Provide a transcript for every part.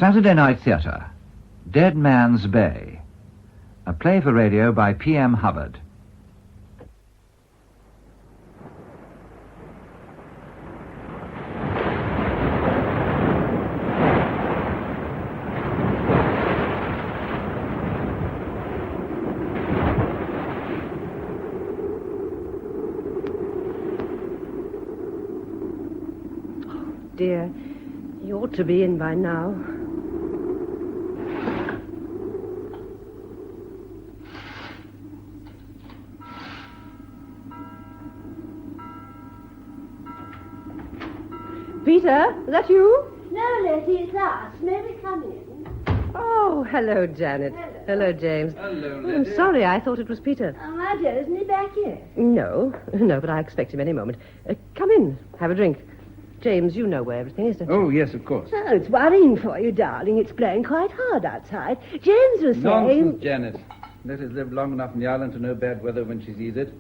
Saturday Night Theatre, Dead Man's Bay, a play for radio by P.M. Hubbard. Dear, you ought to be in by now. Peter, is that you? No, Letty, it's us. May we come in? Oh, hello, Janet. Hello, James. Hello, Letty. I'm sorry, I thought it was Peter. Oh, my dear, isn't he back yet? No, but I expect him any moment. Come in, have a drink. James, you know where everything is, don't you? Oh, yes, of course. Oh, it's worrying for you, darling. It's blowing quite hard outside. James was saying... Nonsense, Janet. Letty's lived long enough in the island to know bad weather when she sees it.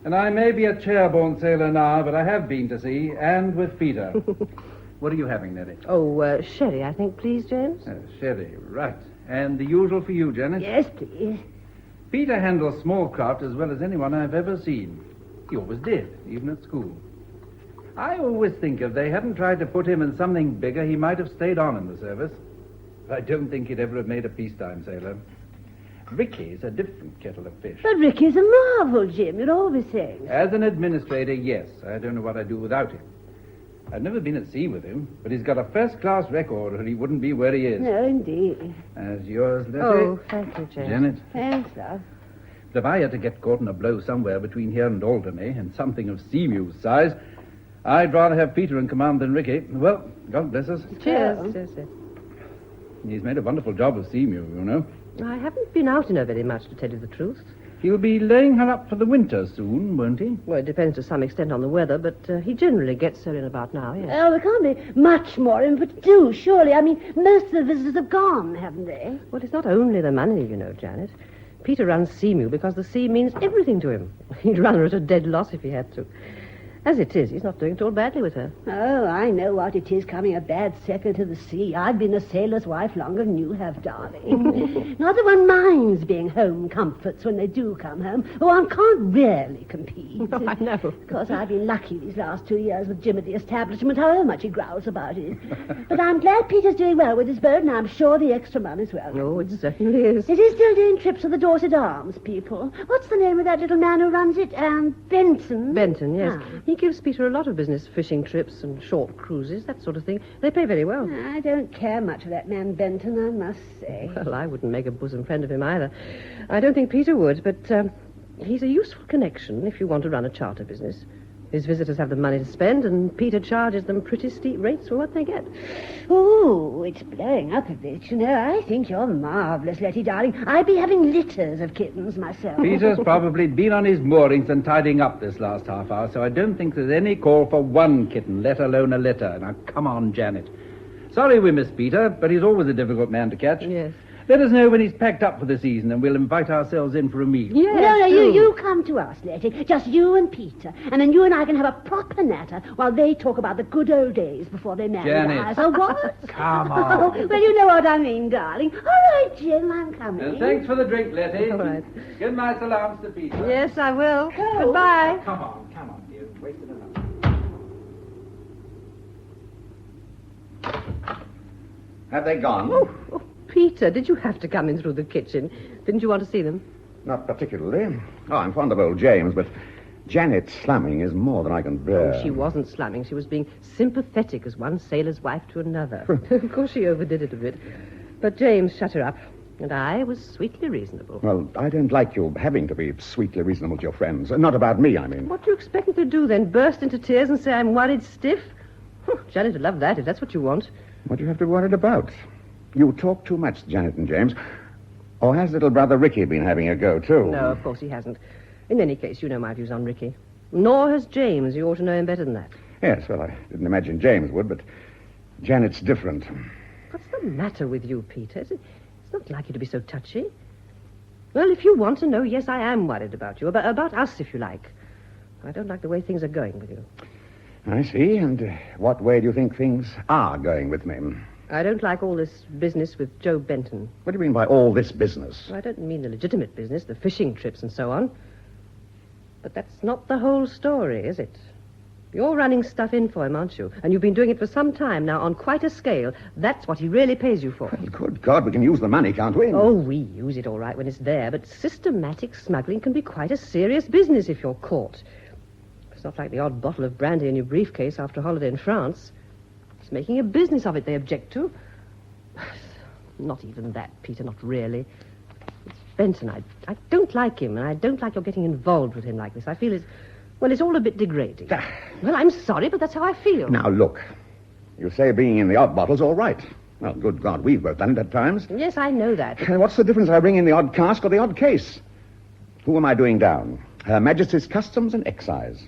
And I may be a chair-borne sailor now, but I have been to sea, and with Peter. What are you having, Letty? Oh, sherry, I think, please, James. Sherry, right. And the usual for you, Janet? Yes, please. Peter handles small craft as well as anyone I've ever seen. He always did, even at school. I always think if they hadn't tried to put him in something bigger, he might have stayed on in the service. I don't think he'd ever have made a peacetime sailor. Ricky's a different kettle of fish. But Ricky's a marvel, Jim. You're always saying. As an administrator, yes. I don't know what I'd do without him. I've never been at sea with him, but he's got a first-class record, or he wouldn't be where he is. No, indeed. As yours, Letty. Oh, thank you, James. Janet. Thanks, love. But if I had to get caught in a blow somewhere between here and Alderney, and something of Seamew's size, I'd rather have Peter in command than Ricky. Well, God bless us. Cheers. Yes. He's made a wonderful job of Seamew, you know. I haven't been out in her very much, to tell you the truth. He'll be laying her up for the winter soon, won't he? Well, it depends to some extent on the weather, but he generally gets her in about now, yes. Oh, there can't be much more in, but do, surely. I mean, most of the visitors have gone, haven't they? Well, it's not only the money, you know, Janet. Peter runs Seamew because the sea means everything to him. He'd run her at a dead loss if he had to. As it is, he's not doing at all badly with her. Oh, I know what it is, coming a bad second to the sea. I've been a sailor's wife longer than you have, darling. Not that one minds being home comforts when they do come home. Oh, one can't really compete. Oh, I know. Of course, I've been lucky these last 2 years with Jim at the establishment, however much he growls about it. But I'm glad Peter's doing well with his boat, and I'm sure the extra money's well. Oh, it certainly is. Is he still doing trips with the Dorset Arms people? What's the name of that little man who runs it? Benson? Benton, yes. Ah. He gives Peter a lot of business, fishing trips and short cruises, that sort of thing. They pay very well. I don't care much for that man Benton, I must say. Well, I wouldn't make a bosom friend of him either. I don't think Peter would, but he's a useful connection if you want to run a charter business. His visitors have the money to spend, and Peter charges them pretty steep rates for what they get. Oh, it's blowing up a bit, you know. I think you're marvellous, Letty, darling. I'd be having litters of kittens myself. Peter's probably been on his moorings and tidying up this last half hour, so I don't think there's any call for one kitten, let alone a litter. Now, come on, Janet. Sorry we missed Peter, but he's always a difficult man to catch. Yes. Let us know when he's packed up for the season, and we'll invite ourselves in for a meal. Yes. No, you come to us, Letty. Just you and Peter. And then you and I can have a proper natter while they talk about the good old days before they married. Janet. Oh, what? Come Oh, on. well, you know what I mean, darling. All right, Jim, I'm coming. Thanks for the drink, Letty. All right. Give my salams to Peter. Yes, I will. Oh. Goodbye. Come on, dear. Wasted enough. Have they gone? Oh, Peter, did you have to come in through the kitchen? Didn't you want to see them? Not particularly. Oh, I'm fond of old James, but Janet slamming is more than I can bear. Oh, she wasn't slamming. She was being sympathetic as one sailor's wife to another. Of course, she overdid it a bit. But James shut her up, and I was sweetly reasonable. Well, I don't like you having to be sweetly reasonable to your friends. Not about me, I mean. What do you expect me to do then? Burst into tears and say I'm worried stiff? Janet would love that if that's what you want. What do you have to be worried about? You talk too much, Janet and James. Or has little brother Ricky been having a go, too? No, of course he hasn't. In any case, you know my views on Ricky. Nor has James. You ought to know him better than that. Yes, well, I didn't imagine James would, but Janet's different. What's the matter with you, Peter? It's not like you to be so touchy. Well, if you want to know, yes, I am worried about you. About us, if you like. I don't like the way things are going with you. I see. And what way do you think things are going with me? I don't like all this business with Joe Benton. What do you mean by all this business? I don't mean the legitimate business, the fishing trips and so on. But that's not the whole story, is it? You're running stuff in for him, aren't you? And you've been doing it for some time now on quite a scale. That's what he really pays you for. Well, good God, we can use the money, can't we? Oh, we use it all right when it's there, but systematic smuggling can be quite a serious business if you're caught. It's not like the odd bottle of brandy in your briefcase after a holiday in France. It's making a business of it they object to. Not even that, Peter, not really. It's Benson. I don't like him, and I don't like your getting involved with him like this. I feel it's all a bit degrading. Well, I'm sorry, but that's how I feel. Now, look. You say being in the odd bottle's all right. Well, good God, we've both done it at times. Yes, I know that. And what's the difference if I bring in the odd cask or the odd case? Who am I doing down? Her Majesty's Customs and Excise.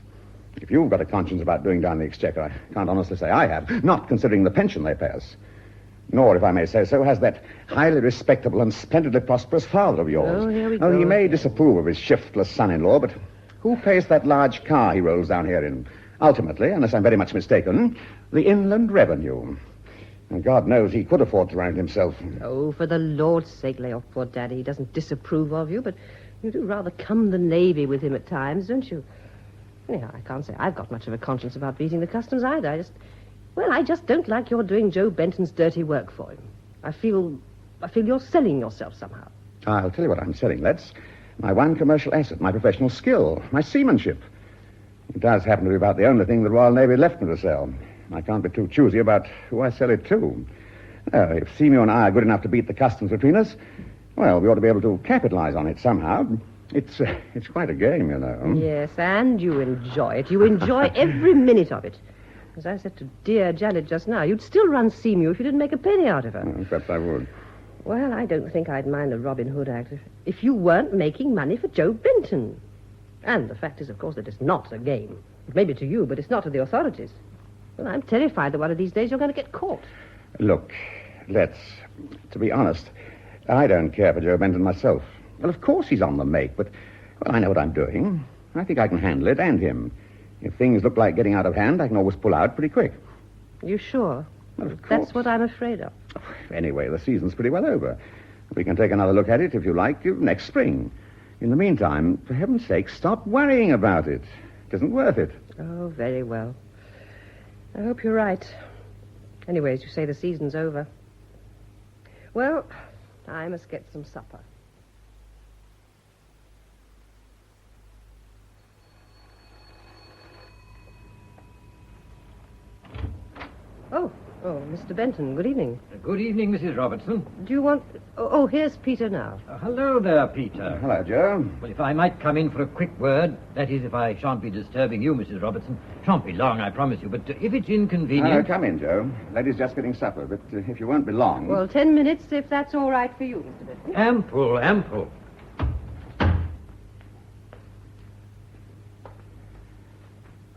If you've got a conscience about doing down the Exchequer, I can't honestly say I have, not considering the pension they pay us. Nor, if I may say so, has that highly respectable and splendidly prosperous father of yours. Oh, here we go. He may disapprove of his shiftless son-in-law, but who pays that large car he rolls down here in? Ultimately, unless I'm very much mistaken, the Inland Revenue. And God knows he could afford to run it himself. Oh, for the Lord's sake, lay off poor Daddy. He doesn't disapprove of you, but you do rather cum the Navy with him at times, don't you? Anyhow, I can't say I've got much of a conscience about beating the customs either. I just don't like your doing Joe Benton's dirty work for him. I feel you're selling yourself somehow. I'll tell you what I'm selling, Letts. My one commercial asset, my professional skill, my seamanship. It does happen to be about the only thing the Royal Navy left me to sell. I can't be too choosy about who I sell it to. If Seymour and I are good enough to beat the customs between us, well, we ought to be able to capitalize on it somehow. It's quite a game, you know. Yes, and you enjoy it. You enjoy every minute of it. As I said to dear Janet just now, you'd still run Seymour if you didn't make a penny out of her. Perhaps I would. Well, I don't think I'd mind the Robin Hood Act if you weren't making money for Joe Benton. And the fact is, of course, that it's not a game. It may be to you, but it's not to the authorities. Well, I'm terrified that one of these days you're going to get caught. Look, to be honest, I don't care for Joe Benton myself. Well, of course he's on the make, but I know what I'm doing. I think I can handle it, and him. If things look like getting out of hand, I can always pull out pretty quick. You sure? Well, of course. That's what I'm afraid of. Anyway, the season's pretty well over. We can take another look at it, if you like, next spring. In the meantime, for heaven's sake, stop worrying about it. It isn't worth it. Oh, very well. I hope you're right. Anyways, you say the season's over. Well, I must get some supper. Oh, Mr. Benton, good evening. Good evening, Mrs. Robertson. Do you want... Oh, here's Peter now. Hello there, Peter. Hello, Joe. Well, if I might come in for a quick word, that is, if I shan't be disturbing you, Mrs. Robertson. Shan't be long, I promise you, but if it's inconvenient... Come in, Joe. Lady's just getting supper, but if you won't be long... Well, 10 minutes, if that's all right for you, Mr. Benton. Ample.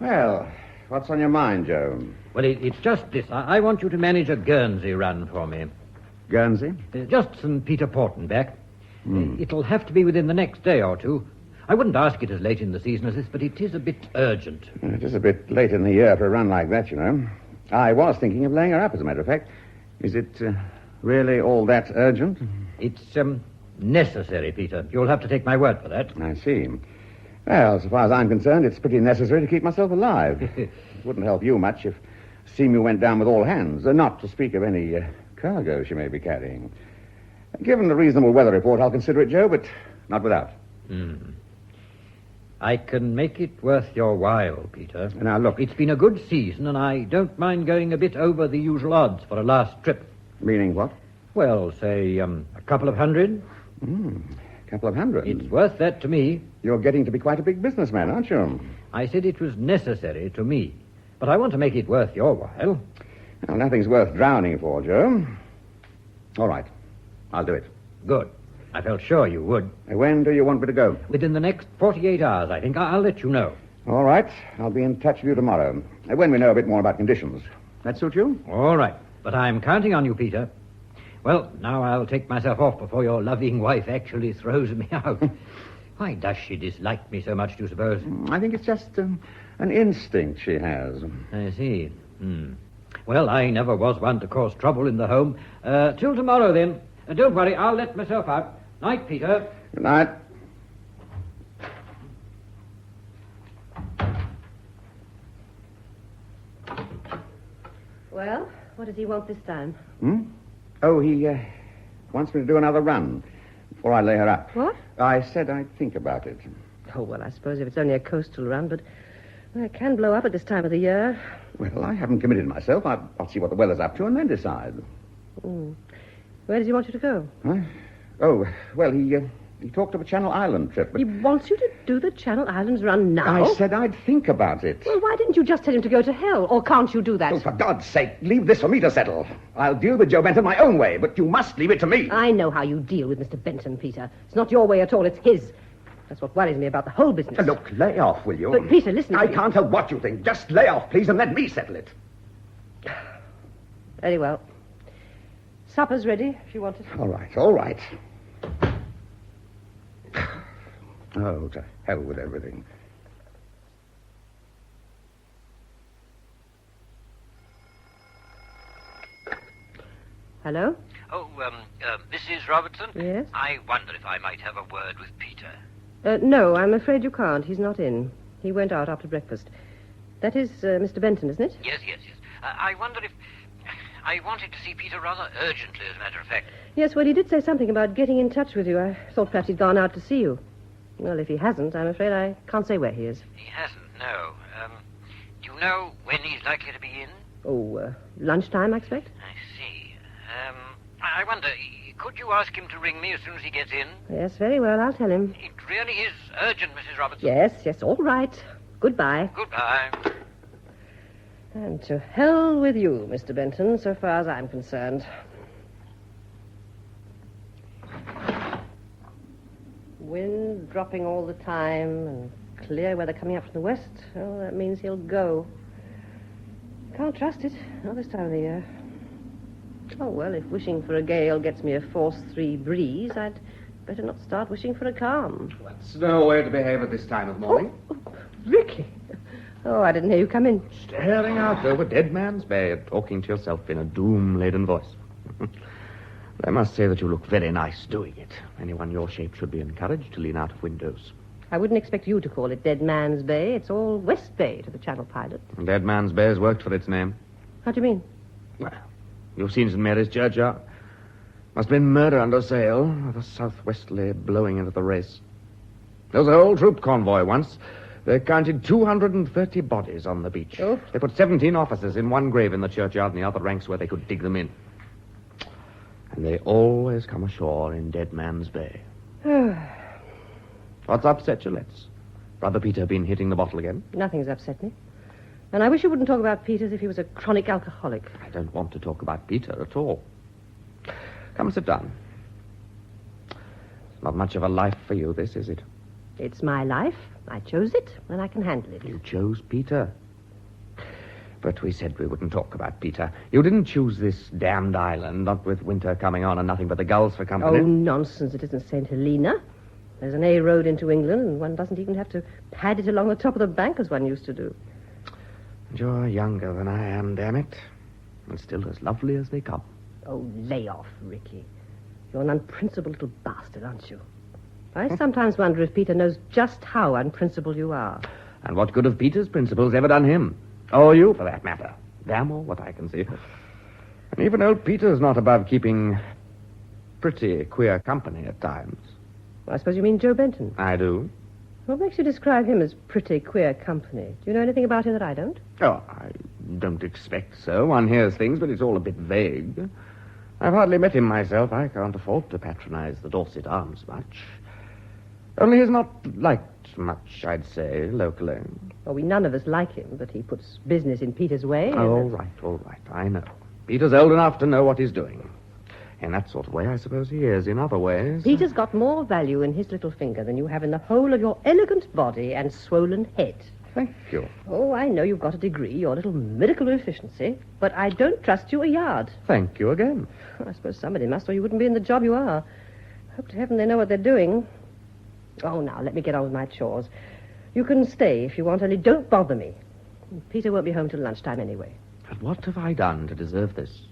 Well, what's on your mind, Joe? Well, it's just this. I want you to manage a Guernsey run for me. Guernsey? Just St. Peter Port and back. It'll have to be within the next day or two. I wouldn't ask it as late in the season as this, but it is a bit urgent. It is a bit late in the year for a run like that, you know. I was thinking of laying her up, as a matter of fact. Is it really all that urgent? It's necessary, Peter. You'll have to take my word for that. I see. Well, so far as I'm concerned, it's pretty necessary to keep myself alive. It wouldn't help you much if Seymour went down with all hands, not to speak of any cargo she may be carrying. Given the reasonable weather report, I'll consider it, Joe, but not without. I can make it worth your while, Peter. Now, look. It's been a good season, and I don't mind going a bit over the usual odds for a last trip. Meaning what? Well, say, a couple of hundred. A couple of hundred. It's worth that to me. You're getting to be quite a big businessman, aren't you? I said it was necessary to me, but I want to make it worth your while. Well, nothing's worth drowning for, Joe. All right. I'll do it. Good. I felt sure you would. When do you want me to go? Within the next 48 hours, I think. I'll let you know. All right. I'll be in touch with you tomorrow, when we know a bit more about conditions. That suit you? All right. But I'm counting on you, Peter. Well, now I'll take myself off before your loving wife actually throws me out. Why does she dislike me so much, do you suppose? I think it's just an instinct she has. I see. Well, I never was one to cause trouble in the home. Till tomorrow, then. Don't worry, I'll let myself out. Night, Peter. Good night. Well, what does he want this time? Oh, he wants me to do another run before I lay her up. What? I said I'd think about it. Oh, well, I suppose if it's only a coastal run, but it can blow up at this time of the year. Well, I haven't committed myself. I'll see what the weather's up to and then decide. Where does he want you to go? Huh? Oh, well, he talked of a Channel Island trip. But He wants you to do the Channel Islands run now? I said I'd think about it. Well, why didn't you just tell him to go to hell? Or can't you do that? Oh, for God's sake, leave this for me to settle. I'll deal with Joe Benton my own way, but you must leave it to me. I know how you deal with Mr. Benton, Peter. It's not your way at all, it's his. That's what worries me about the whole business. Look, lay off, will you? But, Peter, listen to I me. can't help what you think. Just lay off, please, and let me settle it. Very well. Supper's ready, if you want it. All right, all right. Oh, to hell with everything. Hello? Oh, Mrs. Robertson? Yes? I wonder if I might have a word with Peter. No, I'm afraid you can't. He's not in. He went out after breakfast. That is Mr. Benton, isn't it? Yes. I wonder if... I wanted to see Peter rather urgently, as a matter of fact. Yes, well, he did say something about getting in touch with you. I thought perhaps he'd gone out to see you. Well, if he hasn't, I'm afraid I can't say where he is. He hasn't, no. Do you know when he's likely to be in? Oh, lunchtime, I expect? I see. I wonder, could you ask him to ring me as soon as he gets in? Yes, very well, I'll tell him. It really is urgent, Mrs. Robertson. Yes, all right. Goodbye. Goodbye. And to hell with you, Mr. Benton, so far as I'm concerned. Wind dropping all the time and clear weather coming up from the west. Oh, that means he'll go. Can't trust it, not this time of the year. Oh, well, if wishing for a gale gets me a force 3 breeze, I'd better not start wishing for a calm. That's no way to behave at this time of morning. Oh, Ricky. Oh, I didn't hear you come in. Staring out over Dead Man's Bay and talking to yourself in a doom-laden voice. I must say that you look very nice doing it. Anyone your shape should be encouraged to lean out of windows. I wouldn't expect you to call it Dead Man's Bay. It's all West Bay to the Channel pilot. Dead Man's Bay has worked for its name. How do you mean? Well, you've seen St. Mary's Churchyard. Must have been murder under sail, with a southwesterly blowing into the race. There was a whole troop convoy once. They counted 230 bodies on the beach. Oh. They put 17 officers in one grave in the churchyard and the other ranks where they could dig them in. And they always come ashore in Dead Man's Bay. What's upset you, Letts? Brother Peter been hitting the bottle again? Nothing's upset me. And I wish you wouldn't talk about Peter as if he was a chronic alcoholic. I don't want to talk about Peter at all. Come sit down. It's not much of a life for you, this, is it? It's my life. I chose it, and I can handle it. You chose Peter. But we said we wouldn't talk about Peter. You didn't choose this damned island, not with winter coming on and nothing but the gulls for company. Oh, nonsense. It isn't St. Helena. There's an A road into England, and one doesn't even have to pad it along the top of the bank as one used to do. And you're younger than I am, damn it. And still as lovely as they come. Oh, lay off, Ricky. You're an unprincipled little bastard, aren't you? I sometimes wonder if Peter knows just how unprincipled you are. And what good have Peter's principles ever done him? Or you, for that matter. Damn all what I can see. And even old Peter's not above keeping pretty queer company at times. Well, I suppose you mean Joe Benton. I do. What makes you describe him as pretty queer company? Do you know anything about him that I don't? Oh, I don't expect so. One hears things, but it's all a bit vague. I've hardly met him myself. I can't afford to patronize the Dorset Arms much. Only he's not liked much, I'd say, locally. Well, we none of us like him, but he puts business in Peter's way. All right, I know. Peter's old enough to know what he's doing. In that sort of way, I suppose he is. In other ways... Peter's got more value in his little finger than you have in the whole of your elegant body and swollen head. Thank you. Oh, I know you've got a degree, your little miracle of efficiency, but I don't trust you a yard. Thank you again. I suppose somebody must, or you wouldn't be in the job you are. Hope to heaven they know what they're doing. Oh, now, let me get on with my chores. You can stay if you want, only don't bother me. Peter won't be home till lunchtime anyway. But what have I done to deserve this?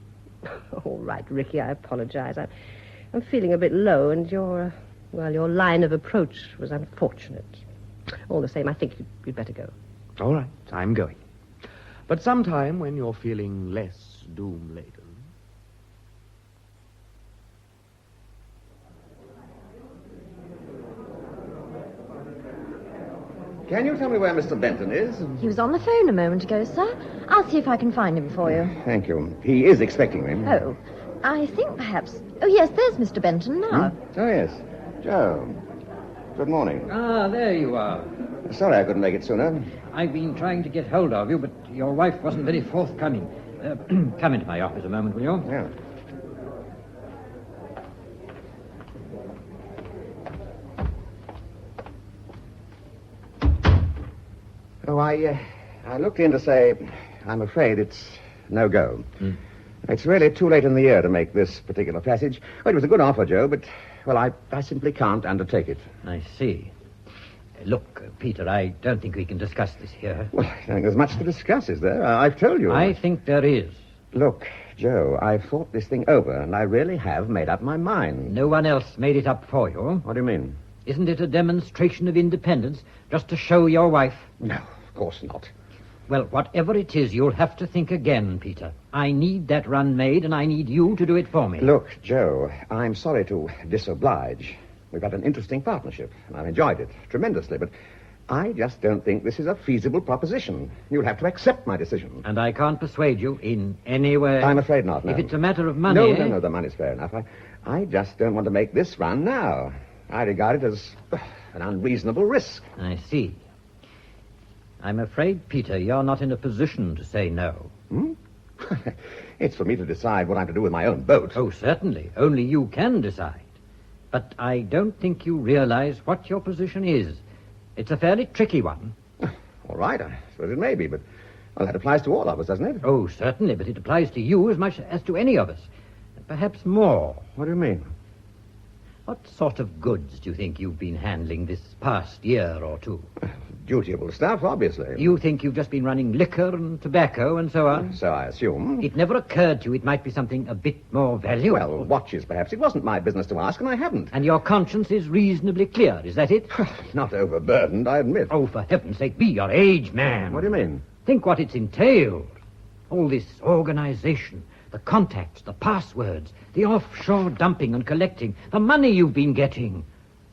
All right, Ricky, I apologize. I'm feeling a bit low, and your line of approach was unfortunate. All the same, I think you'd better go. All right, I'm going. But sometime when you're feeling less doom-laden... Can you tell me where Mr. Benton is? He was on the phone a moment ago, sir. I'll see if I can find him for you. Thank you. He is expecting me. Oh, I think perhaps... Oh, yes, there's Mr. Benton now. Oh, yes. Joe. Good morning. Ah, there you are. Sorry I couldn't make it sooner. I've been trying to get hold of you, but your wife wasn't very forthcoming. Come into my office a moment, will you? Yeah. Oh, I looked in to say I'm afraid it's no go. It's really too late in the year to make this particular passage. Oh, it was a good offer, Joe, but, well, I simply can't undertake it. I see. Look, Peter, I don't think we can discuss this here. Well, I don't think there's much to discuss, is there? I've told you. I think there is. Look, Joe, I've thought this thing over, and I really have made up my mind. No one else made it up for you. What do you mean? Isn't it a demonstration of independence just to show your wife? No, of course not. Well, whatever it is, you'll have to think again, Peter. I need that run made, and I need you to do it for me. Look, Joe, I'm sorry to disoblige. We've had an interesting partnership, and I've enjoyed it tremendously, but I just don't think this is a feasible proposition. You'll have to accept my decision. And I can't persuade you in any way? I'm afraid not, no. If it's a matter of money... No, the money's fair enough. I just don't want to make this run now. I regard it as an unreasonable risk. I see. I'm afraid, Peter, you're not in a position to say no. It's for me to decide what I'm to do with my own boat. Oh, certainly. Only you can decide. But I don't think you realize what your position is. It's a fairly tricky one. All right, I suppose it may be, but, well, that applies to all of us, doesn't it? Oh, certainly, but it applies to you as much as to any of us. Perhaps more. What do you mean? What sort of goods do you think you've been handling this past year or two? Dutiable stuff, obviously. You think you've just been running liquor and tobacco and so on? So I assume. It never occurred to you it might be something a bit more valuable. Well, watches, perhaps. It wasn't my business to ask, and I haven't. And your conscience is reasonably clear, is that it? Not overburdened, I admit. Oh, for heaven's sake, be your age, man. What do you mean? Think what it's entailed. All this organization, the contacts, the passwords, the offshore dumping and collecting, the money you've been getting.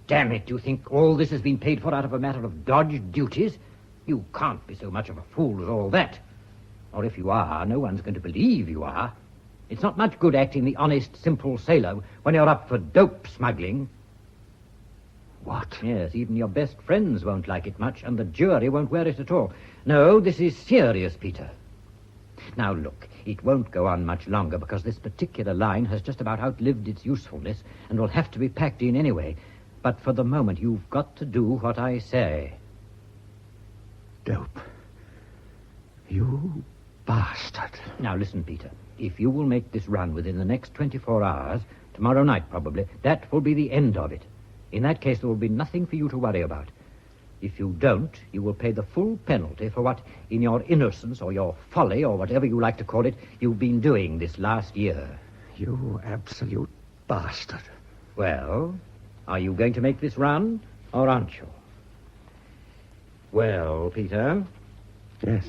Damn it, do you think all this has been paid for out of a matter of dodged duties? You can't be so much of a fool as all that. Or if you are, no one's going to believe you are. It's not much good acting the honest, simple sailor when you're up for dope smuggling. What? Yes, even your best friends won't like it much, and the jury won't wear it at all. No, this is serious, Peter. Now, look, it won't go on much longer because this particular line has just about outlived its usefulness and will have to be packed in anyway. But for the moment, you've got to do what I say. Dope. You bastard. Now, listen, Peter. If you will make this run within the next 24 hours, tomorrow night probably, that will be the end of it. In that case, there will be nothing for you to worry about. If you don't, you will pay the full penalty for what, in your innocence or your folly or whatever you like to call it, you've been doing this last year. You absolute bastard. Well, are you going to make this run, or aren't you? Well, Peter? Yes.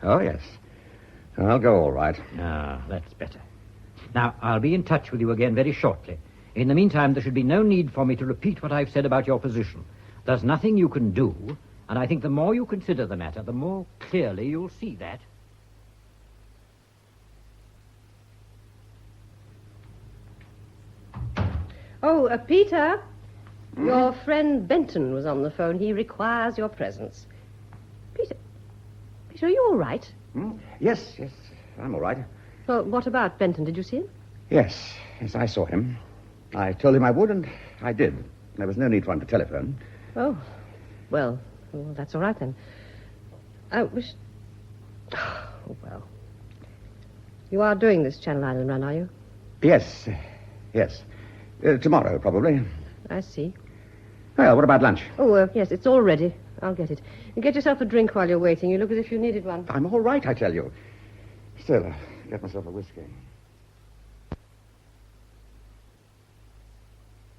Oh, yes. I'll go all right. Ah, that's better. Now, I'll be in touch with you again very shortly. In the meantime, there should be no need for me to repeat what I've said about your position. There's nothing you can do, and I think the more you consider the matter, the more clearly you'll see that. Oh, Peter, your friend Benton was on the phone. He requires your presence. Peter, are you all right? Yes, I'm all right. Well, what about Benton? Did you see him? Yes, I saw him. I told him I would, and I did. There was no need for him to telephone. Oh, well, that's all right then. I wish... Oh, well. You are doing this Channel Island run, are you? Yes. Tomorrow, probably. I see. Well, what about lunch? Oh, yes, it's all ready. I'll get it. You get yourself a drink while you're waiting. You look as if you needed one. I'm all right, I tell you. sailor. Get myself a whiskey.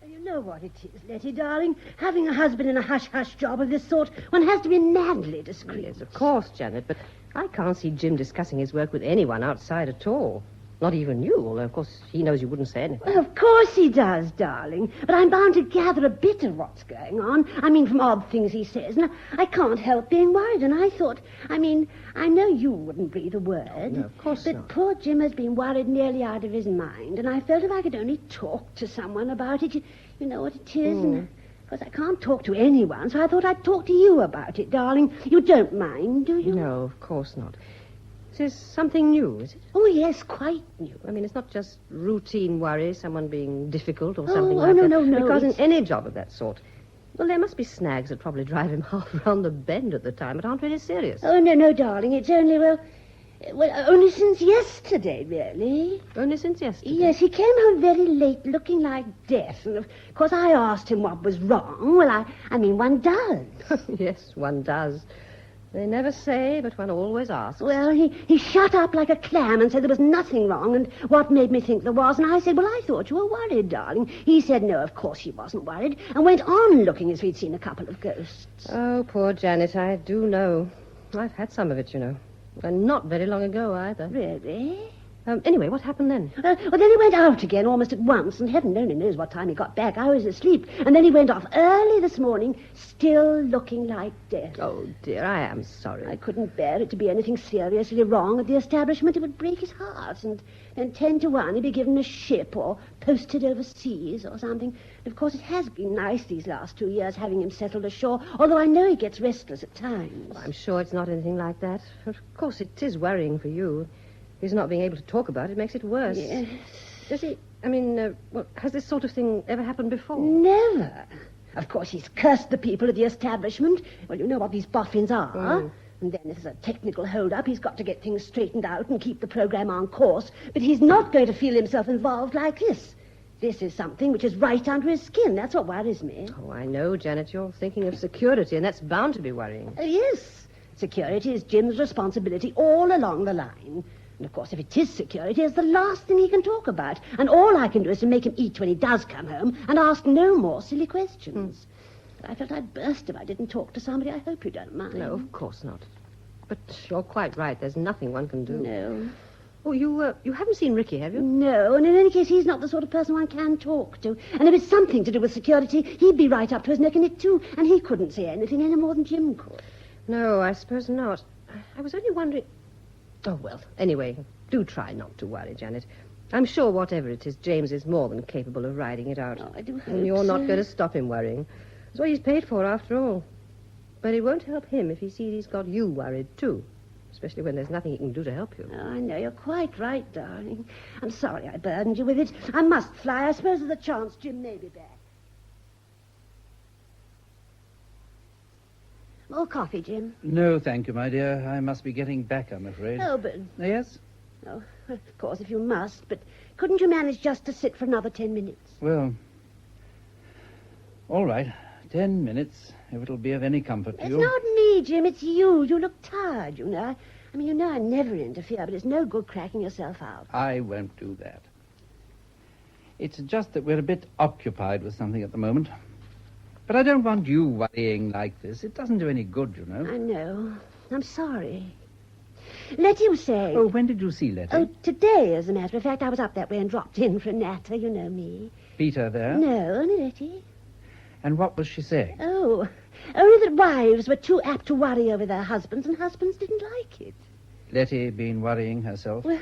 You know what it is, Letty, darling. Having a husband in a hush-hush job of this sort, one has to be madly discreet. Yes, of course, Janet, but I can't see Jim discussing his work with anyone outside at all. Not even you, although, of course, he knows you wouldn't say anything. Well, of course he does, darling. But I'm bound to gather a bit of what's going on. I mean, from odd things he says. And I can't help being worried. And I thought, I know you wouldn't breathe a word. No, of course but not. Poor Jim has been worried nearly out of his mind. And I felt if I could only talk to someone about it, you know what it is. And, of course, I can't talk to anyone, so I thought I'd talk to you about it, darling. You don't mind, do you? No, of course not. This is something new, is it? Oh, yes, quite new. I mean, it's not just routine worry, someone being difficult or Oh, something oh, like no, that. no, no, Because it's- in any job of that sort, well, there must be snags that probably drive him half round the bend at the time, but aren't really serious. Oh, no, darling. It's only, well, only since yesterday, really. Only since yesterday. Yes, he came home very late, looking like death. And, of course, I asked him what was wrong. Well, I mean, one does. Yes, one does. They never say, but one always asks. Well, he shut up like a clam and said there was nothing wrong, and what made me think there was. And I said, well, I thought you were worried, darling. He said, no, of course he wasn't worried, and went on looking as if he'd seen a couple of ghosts. Oh, poor Janet, I do know. I've had some of it, you know. And not very long ago, either. Really? Anyway, what happened then? Well, then he went out again almost at once, and heaven only knows what time he got back. I was asleep. And then he went off early this morning, still looking like death. Oh, dear, I am sorry. I couldn't bear it to be anything seriously wrong at the establishment. It would break his heart. And then 10 to 1, he'd be given a ship or posted overseas or something. And of course, it has been nice these last 2 years having him settled ashore, although I know he gets restless at times. I'm sure it's not anything like that. Of course, it is worrying for you. His not being able to talk about it makes it worse. Yes. Does he... has this sort of thing ever happened before? Never. Of course, he's cursed the people at the establishment. Well, you know what these boffins are. Mm. And then if there's a technical hold-up, he's got to get things straightened out and keep the program on course. But he's not going to feel himself involved like this. This is something which is right under his skin. That's what worries me. Oh, I know, Janet. You're thinking of security, and that's bound to be worrying. Yes. Security is Jim's responsibility all along the line. And, of course, if it is security, it's the last thing he can talk about. And all I can do is to make him eat when he does come home and ask no more silly questions. But I felt I'd burst if I didn't talk to somebody. I hope you don't mind. No, of course not. But you're quite right. There's nothing one can do. No. Oh, you haven't seen Ricky, have you? No, and in any case, he's not the sort of person one can talk to. And if it's something to do with security, he'd be right up to his neck in it, too. And he couldn't say anything any more than Jim could. No, I suppose not. I was only wondering... Oh, well, anyway, do try not to worry, Janet. I'm sure whatever it is, James is more than capable of riding it out. Oh, I do hope And you're not so. going to stop him worrying. That's what he's paid for, after all. But it won't help him if he sees he's got you worried, too. Especially when there's nothing he can do to help you. Oh, I know, you're quite right, darling. I'm sorry I burdened you with it. I must fly. I suppose there's a chance Jim may be back. More coffee, Jim? No, thank you, my dear. I must be getting back, I'm afraid. Oh, but... Yes? Oh, of course, if you must. But couldn't you manage just to sit for another 10 minutes? Well, all right. 10 minutes, if it'll be of any comfort to It's you. not me, Jim. It's you. You look tired, you know. I mean, you know I never interfere, but it's no good cracking yourself out. I won't do that. It's just that we're a bit occupied with something at the moment. But I don't want you worrying like this. It doesn't do any good, you know. I know. I'm sorry. Letty was saying... Oh, when did you see Letty? Oh, today, as a matter of fact. I was up that way and dropped in for a natter. You know me. Peter there? No, only Letty. And what was she saying? Oh, only that wives were too apt to worry over their husbands, and husbands didn't like it. Letty been worrying herself? Well,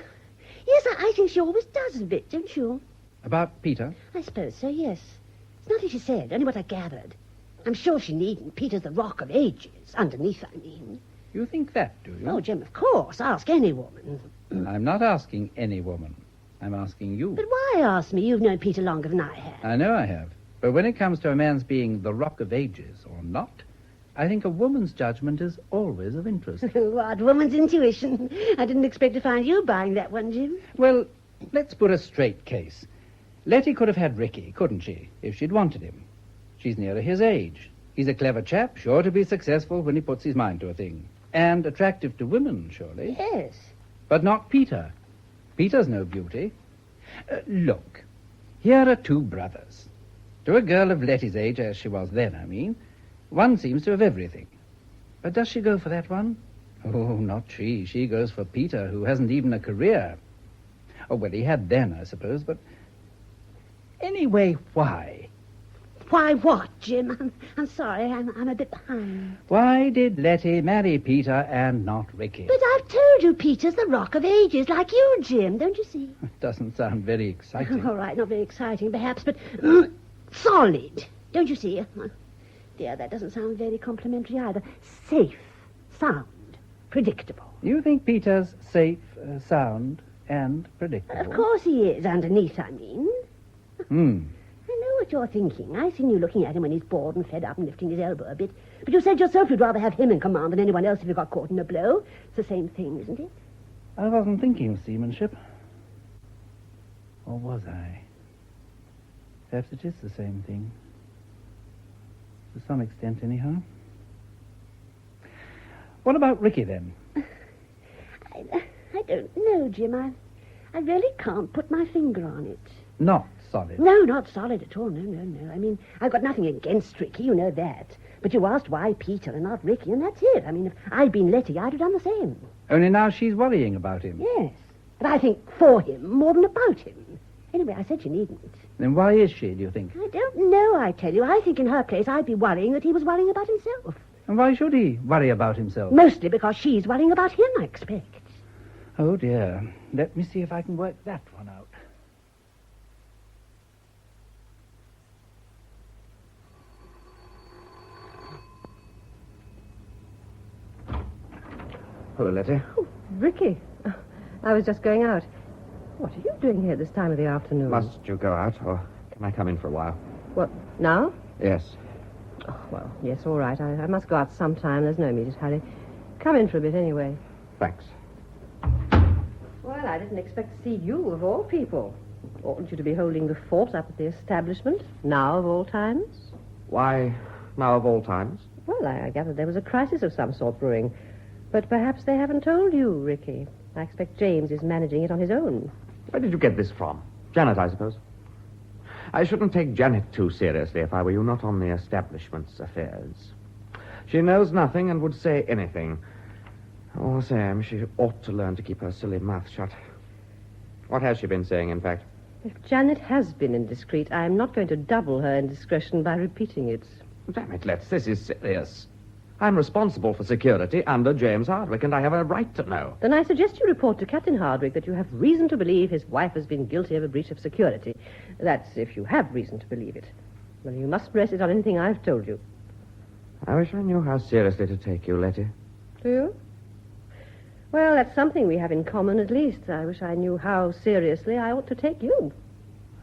yes, I think she always does a bit, don't you? About Peter? I suppose so, yes. It's nothing she said, only what I gathered. I'm sure she needn't. Peter's the rock of ages. Underneath, I mean. You think that, do you? Oh, Jim, of course. Ask any woman. I'm not asking any woman. I'm asking you. But why ask me? You've known Peter longer than I have. I know I have. But when it comes to a man's being the rock of ages or not, I think a woman's judgment is always of interest. What woman's intuition? I didn't expect to find you buying that one, Jim. Well, let's put a straight case. Letty could have had Ricky, couldn't she, if she'd wanted him? She's nearer his age. He's a clever chap, sure to be successful when he puts his mind to a thing. And attractive to women, surely. Yes. But not Peter. Peter's no beauty. Look, here are two brothers. To a girl of Letty's age, as she was then, I mean, one seems to have everything. But does she go for that one? Oh, not she. She goes for Peter, who hasn't even a career. Oh, well, he had then, I suppose, but... Anyway, why? Why what, Jim? I'm sorry, I'm a bit behind. Why did Letty marry Peter and not Ricky? But I've told you Peter's the rock of ages, like you, Jim, don't you see? It doesn't sound very exciting. All right, not very exciting, perhaps, but solid, don't you see? Dear, that doesn't sound very complimentary either. Safe, sound, predictable. You think Peter's safe, sound, and predictable? Of course he is, underneath, I mean. I know what you're thinking. I've seen you looking at him when he's bored and fed up and lifting his elbow a bit. But you said yourself you'd rather have him in command than anyone else if you got caught in a blow. It's the same thing, isn't it? I wasn't thinking of seamanship. Or was I? Perhaps it is the same thing. To some extent, anyhow. What about Ricky, then? I don't know, Jim. I really can't put my finger on it. Not solid. No, not solid at all. No. I mean, I've got nothing against Ricky, you know that. But you asked why Peter and not Ricky, and that's it. I mean, if I'd been Letty, I'd have done the same. Only now she's worrying about him. Yes. But I think for him more than about him. Anyway, I said you needn't. Then why is she, do you think? I don't know, I tell you. I think in her place I'd be worrying that he was worrying about himself. And why should he worry about himself? Mostly because she's worrying about him, I expect. Oh, dear. Let me see if I can work that one out. Hello, Letty. Oh, Ricky. I was just going out. What are you doing here this time of the afternoon? Must you go out, or can I come in for a while? What, now? Yes. Oh, well, yes, all right. I must go out sometime. There's no immediate hurry. Come in for a bit anyway. Thanks. Well, I didn't expect to see you, of all people. Oughtn't you to be holding the fort up at the establishment, now of all times? Why, now of all times? Well, I gathered there was a crisis of some sort brewing. But perhaps they haven't told you, Ricky. I expect James is managing it on his own. Where did you get this from? Janet, I suppose. I shouldn't take Janet too seriously if I were you, not on the establishment's affairs. She knows nothing and would say anything. All the same, she ought to learn to keep her silly mouth shut. What has she been saying, in fact? If Janet has been indiscreet, I'm not going to double her indiscretion by repeating it. Damn it, Letts, this is serious. I'm responsible for security under James Hardwick, and I have a right to know. Then I suggest you report to Captain Hardwick that you have reason to believe his wife has been guilty of a breach of security. That's if you have reason to believe it. Well, you must rest it on anything I've told you. I wish I knew how seriously to take you, Letty. Do you? Well, that's something we have in common, at least. I wish I knew how seriously I ought to take you.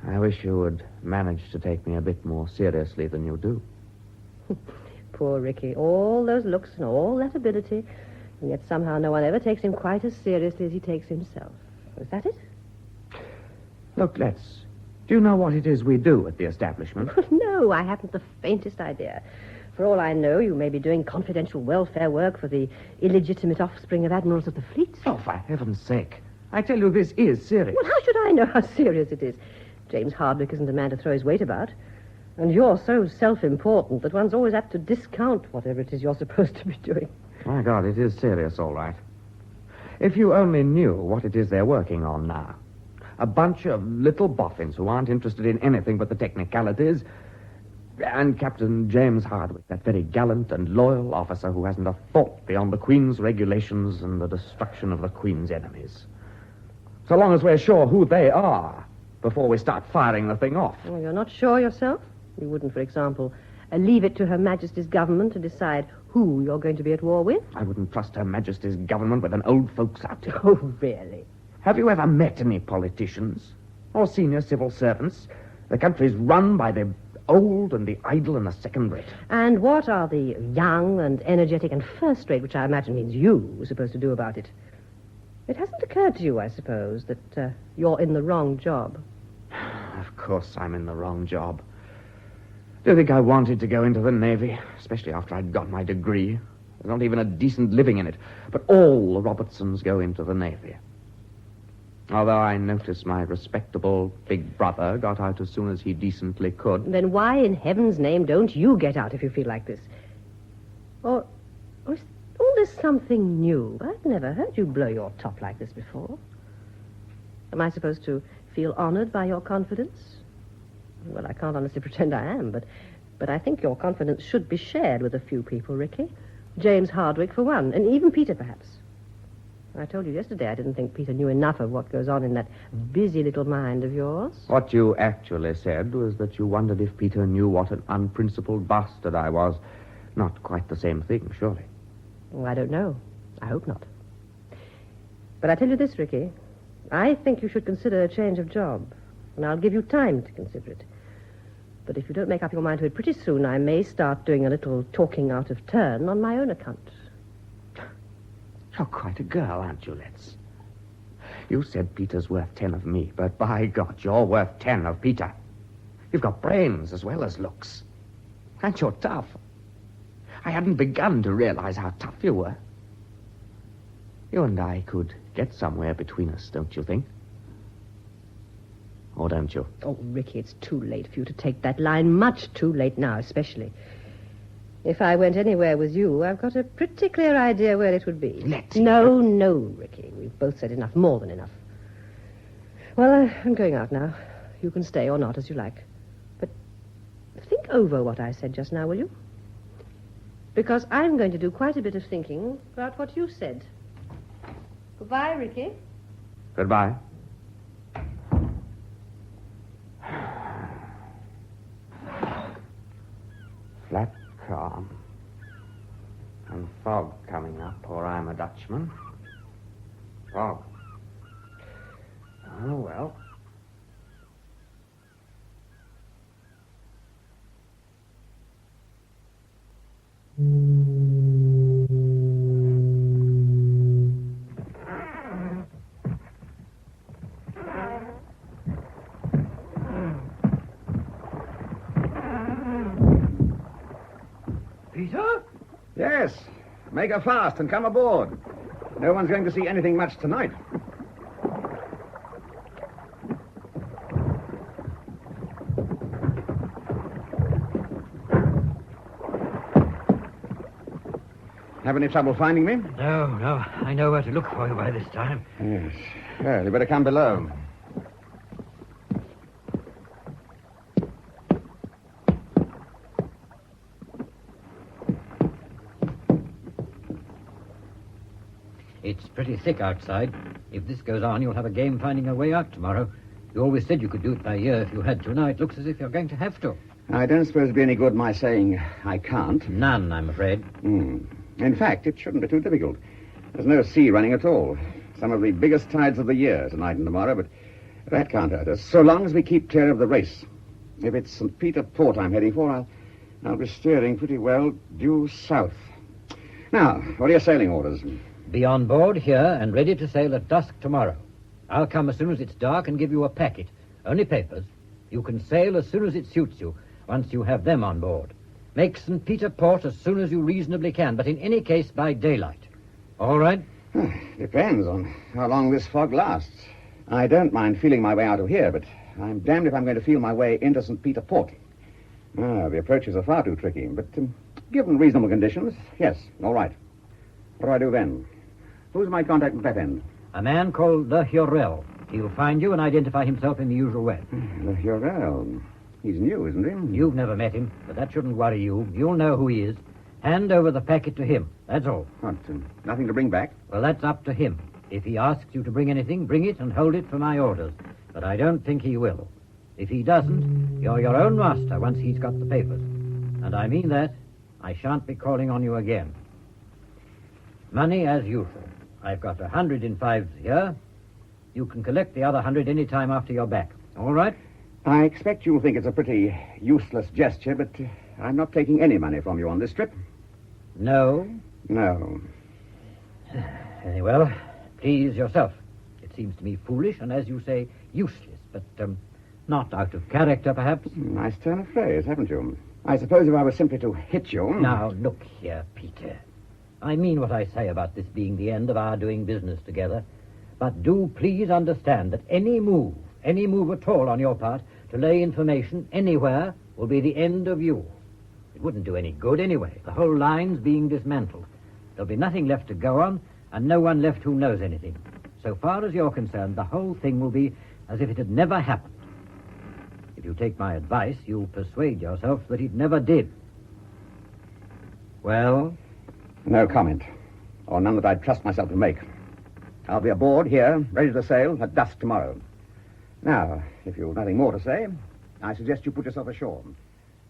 I wish you would manage to take me a bit more seriously than you do. Poor Ricky. All those looks and all that ability, and yet somehow no one ever takes him quite as seriously as he takes himself. Is that it? Look, Letts, do you know what it is we do at the establishment? No, I haven't the faintest idea. For all I know, you may be doing confidential welfare work for the illegitimate offspring of admirals of the fleet. Oh, for heaven's sake. I tell you, this is serious. Well, how should I know how serious it is? James Hardwick isn't a man to throw his weight about. And you're so self-important that one's always apt to discount whatever it is you're supposed to be doing. My God, it is serious, all right. If you only knew what it is they're working on now. A bunch of little boffins who aren't interested in anything but the technicalities. And Captain James Hardwick, that very gallant and loyal officer who hasn't a thought beyond the Queen's regulations and the destruction of the Queen's enemies. So long as we're sure who they are before we start firing the thing off. Well, you're not sure yourself? You wouldn't, for example, leave it to Her Majesty's government to decide who you're going to be at war with? I wouldn't trust Her Majesty's government with an old folks outfit. Oh, really? Have you ever met any politicians or senior civil servants? The country's run by the old and the idle and the second-rate. And what are the young and energetic and first-rate, which I imagine means you, supposed to do about it? It hasn't occurred to you, I suppose, that you're in the wrong job. Of course I'm in the wrong job. Do you think I wanted to go into the Navy, especially after I'd got my degree? There's not even a decent living in it. But all the Robertsons go into the Navy. Although I notice my respectable big brother got out as soon as he decently could. Then why in heaven's name don't you get out if you feel like this? Or is all this something new? I've never heard you blow your top like this before. Am I supposed to feel honored by your confidence? Well, I can't honestly pretend I am, but I think your confidence should be shared with a few people, Ricky. James Hardwick, for one, and even Peter, perhaps. I told you yesterday I didn't think Peter knew enough of what goes on in that busy little mind of yours. What you actually said was that you wondered if Peter knew what an unprincipled bastard I was. Not quite the same thing, surely. Well, I don't know. I hope not. But I tell you this, Ricky. I think you should consider a change of job, and I'll give you time to consider it. But if you don't make up your mind to it pretty soon, I may start doing a little talking out of turn on my own account. You're quite a girl, aren't you, Letts? You said Peter's worth 10 of me, but by God, you're worth 10 of Peter. You've got brains as well as looks. And you're tough. I hadn't begun to realize how tough you were. You and I could get somewhere between us, don't you think? Or don't you? Oh, Ricky, it's too late for you to take that line. Much too late now, especially. If I went anywhere with you, I've got a pretty clear idea where it would be. Letty. No, Ricky. We've both said enough, more than enough. Well, I'm going out now. You can stay or not, as you like. But think over what I said just now, will you? Because I'm going to do quite a bit of thinking about what you said. Goodbye, Ricky. Goodbye. Flat calm. And fog coming up, or I'm a Dutchman. Fog. Oh, well. Peter? Yes. Make her fast and come aboard. No one's going to see anything much tonight. Have any trouble finding me? No. I know where to look for you by this time. Yes. Well, you better come below. It's pretty thick outside. If this goes on, you'll have a game finding a way out tomorrow. You always said you could do it by ear if you had to. Now it looks as if you're going to have to. I don't suppose it'd be any good my saying I can't. None, I'm afraid. In fact, it shouldn't be too difficult. There's no sea running at all. Some of the biggest tides of the year, tonight and tomorrow, but that can't hurt us, so long as we keep clear of the race. If it's St. Peter Port I'm heading for, I'll be steering pretty well due south. Now, what are your sailing orders? Be on board here and ready to sail at dusk tomorrow. I'll come as soon as it's dark and give you a packet. Only papers. You can sail as soon as it suits you, once you have them on board. Make St. Peter Port as soon as you reasonably can, but in any case by daylight. All right? Depends on how long this fog lasts. I don't mind feeling my way out of here, but I'm damned if I'm going to feel my way into St. Peter Port. The approaches are far too tricky, but given reasonable conditions, yes, all right. What do I do then? Who's my contact at that end? A man called the Hurrell. He'll find you and identify himself in the usual way. The Hurrell. He's new, isn't he? You've never met him, but that shouldn't worry you. You'll know who he is. Hand over the packet to him. That's all. What, nothing to bring back? Well, that's up to him. If he asks you to bring anything, bring it and hold it for my orders. But I don't think he will. If he doesn't, you're your own master once he's got the papers. And I mean that. I shan't be calling on you again. Money as usual. I've got 100 in fives here. You can collect the other 100 any time after you're back. All right? I expect you'll think it's a pretty useless gesture, but I'm not taking any money from you on this trip. No? No. Very well. Please yourself. It seems to me foolish and, as you say, useless, but not out of character, perhaps. Nice turn of phrase, haven't you? I suppose if I was simply to hit you... Now, look here, Peter. I mean what I say about this being the end of our doing business together. But do please understand that any move at all on your part to lay information anywhere will be the end of you. It wouldn't do any good anyway. The whole line's being dismantled. There'll be nothing left to go on, and no one left who knows anything. So far as you're concerned, the whole thing will be as if it had never happened. If you take my advice, you'll persuade yourself that it never did. Well? No comment. Or none that I'd trust myself to make. I'll be aboard here, ready to sail at dusk tomorrow. Now, if you've nothing more to say, I suggest you put yourself ashore.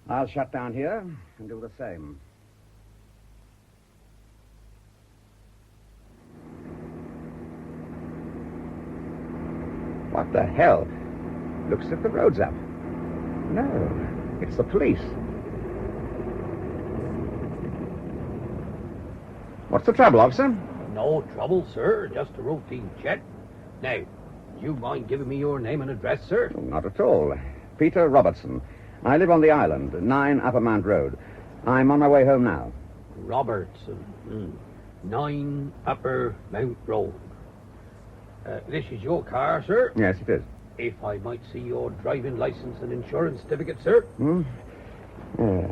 I'll shut down here and do the same. What the hell? Looks as if the road's up. No, it's the police. What's the trouble, officer? No trouble, sir. Just a routine check. Now, do you mind giving me your name and address, sir? Oh, not at all. Peter Robertson. I live on the island, 9 Upper Mount Road. I'm on my way home now. Robertson. 9 Upper Mount Road. This is your car, sir? Yes, it is. If I might see your driving license and insurance certificate, sir? Yes.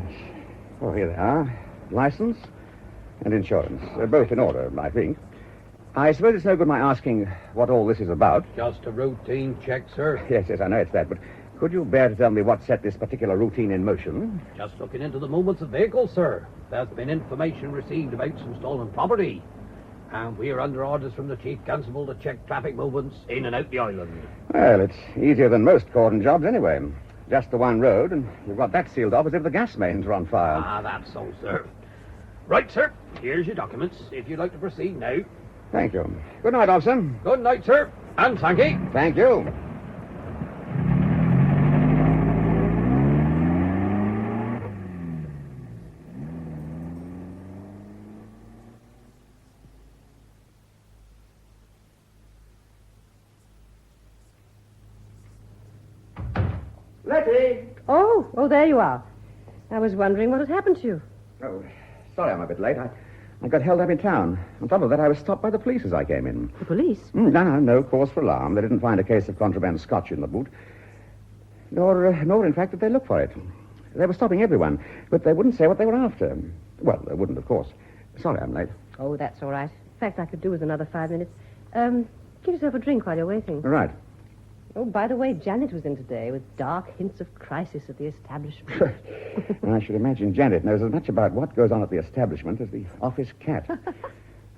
Oh, here they are. License and insurance. Both in order, I think. I suppose it's no good my asking what all this is about. Just a routine check, sir. Yes, I know it's that, but could you bear to tell me what set this particular routine in motion? Just looking into the movements of vehicles, sir. There's been information received about some stolen property. And we're under orders from the Chief Constable to check traffic movements in and out the island. Well, it's easier than most cordon jobs anyway. Just the one road, and you've got that sealed off as if the gas mains were on fire. Ah, that's so, sir. Right, sir. Here's your documents, if you'd like to proceed now. Thank you. Good night, officer. Good night, sir. And thank you. Thank you. Letty! Oh, there you are. I was wondering what had happened to you. Oh, sorry I'm a bit late. I got held up in town. On top of that, I was stopped by the police as I came in. The police? No cause for alarm. They didn't find a case of contraband scotch in the boot. Nor, in fact, did they look for it. They were stopping everyone, but they wouldn't say what they were after. Well, they wouldn't, of course. Sorry I'm late. Oh, that's all right. In fact, I could do with another 5 minutes. Give yourself a drink while you're waiting. Right. Oh, by the way, Janet was in today with dark hints of crisis at the establishment. I should imagine Janet knows as much about what goes on at the establishment as the office cat.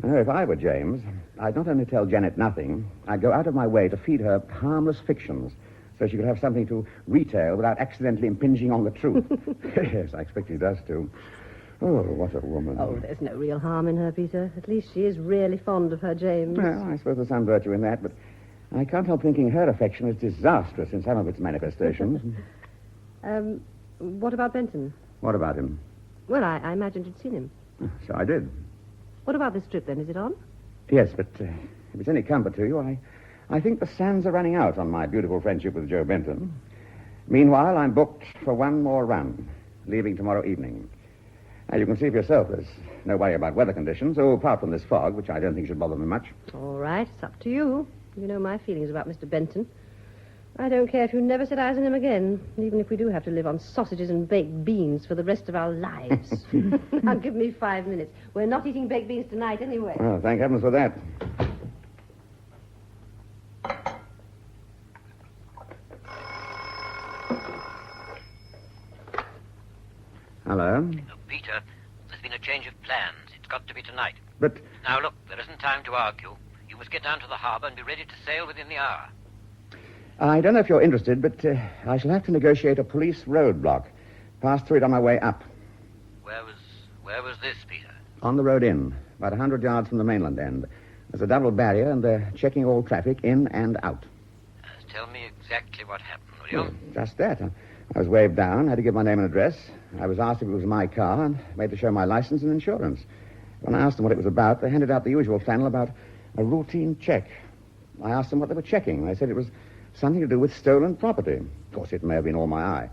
If I were James, I'd not only tell Janet nothing, I'd go out of my way to feed her harmless fictions so she could have something to retail without accidentally impinging on the truth. Yes, I expect she does, too. Oh, what a woman. Oh, there's no real harm in her, Peter. At least she is really fond of her James. Well, I suppose there's some virtue in that, but I can't help thinking her affection is disastrous in some of its manifestations. What about Benton? What about him? Well, I imagined you'd seen him. So I did. What about this trip, then? Is it on? Yes, but if it's any comfort to you, I think the sands are running out on my beautiful friendship with Joe Benton. Meanwhile, I'm booked for one more run, leaving tomorrow evening. Now, you can see for yourself there's no worry about weather conditions, apart from this fog, which I don't think should bother me much. All right, it's up to you. You know my feelings about Mr. Benton. I don't care if you never set eyes on him again, even if we do have to live on sausages and baked beans for the rest of our lives. Now, give me 5 minutes. We're not eating baked beans tonight anyway. Well, thank heavens for that. Hello? Peter, there's been a change of plans. It's got to be tonight. But Now, look, there isn't time to argue. You must get down to the harbour and be ready to sail within the hour. I don't know if you're interested, but I shall have to negotiate a police roadblock. Pass through it on my way up. Where was this, Peter? On the road in, about 100 yards from the mainland end. There's a double barrier, and they're checking all traffic in and out. Tell me exactly what happened, will you? Just that. I was waved down, had to give my name and address. I was asked if it was my car, and made to show my license and insurance. When I asked them what it was about, they handed out the usual flannel about a routine check. I asked them what they were checking. They said it was something to do with stolen property. Of course, it may have been all my eye.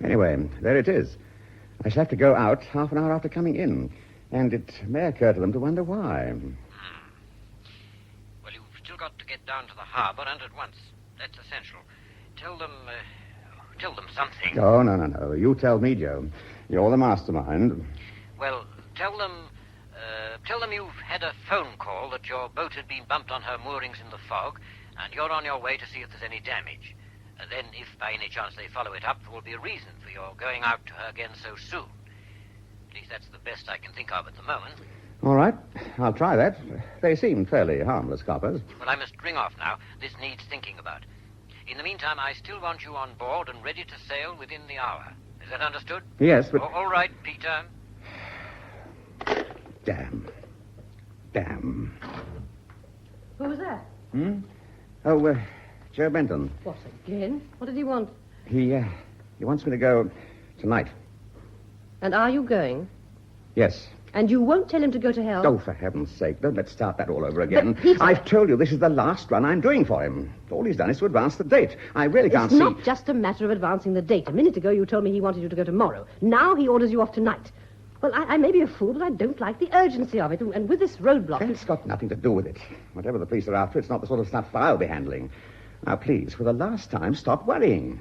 Anyway, there it is. I shall have to go out half an hour after coming in. And it may occur to them to wonder why. Well, you've still got to get down to the harbour and at once. That's essential. Tell them something. Oh, no. You tell me, Joe. You're the mastermind. Well, tell them you've had a phone call that your boat had been bumped on her moorings in the fog, and you're on your way to see if there's any damage. Then, if by any chance they follow it up, there will be a reason for your going out to her again so soon. At least that's the best I can think of at the moment. All right. I'll try that. They seem fairly harmless coppers. Well, I must ring off now. This needs thinking about. In the meantime, I still want you on board and ready to sail within the hour. Is that understood? Yes, but... All right, Peter. Damn. Who was that? Oh, Joe Benton. What, again? What did he want? He wants me to go tonight. And are you going? Yes. And you won't tell him to go to hell? Oh, for heaven's sake, don't let's start that all over again. But Peter... I've told you this is the last run I'm doing for him. All he's done is to advance the date. I really can't see... It's not just a matter of advancing the date. A minute ago you told me he wanted you to go tomorrow. Now he orders you off tonight. Well, I may be a fool, but I don't like the urgency of it. And with this roadblock... It's got nothing to do with it. Whatever the police are after, it's not the sort of stuff I'll be handling. Now, please, for the last time, stop worrying.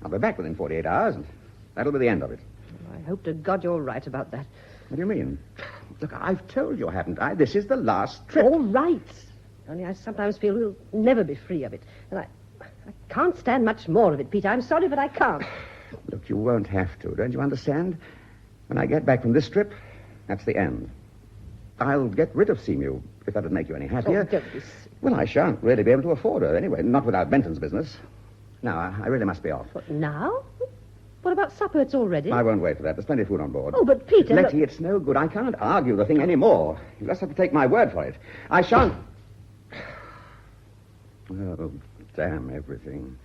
I'll be back within 48 hours, and that'll be the end of it. I hope to God you're right about that. What do you mean? Look, I've told you, haven't I? This is the last trip. All right. Only I sometimes feel we'll never be free of it. And I can't stand much more of it, Peter. I'm sorry, but I can't. Look, you won't have to. Don't you understand? When I get back from this trip, that's the end. I'll get rid of Seamew, if that'd make you any happier. Oh, don't be... Well, I shan't really be able to afford her anyway. Not without Benton's business. Now, I really must be off. What, now? What about supper? It's all ready. I won't wait for that. There's plenty of food on board. Oh, but Peter... Letty, it's no good. I can't argue the thing anymore. You just have to take my word for it. I shan't... Oh, damn everything.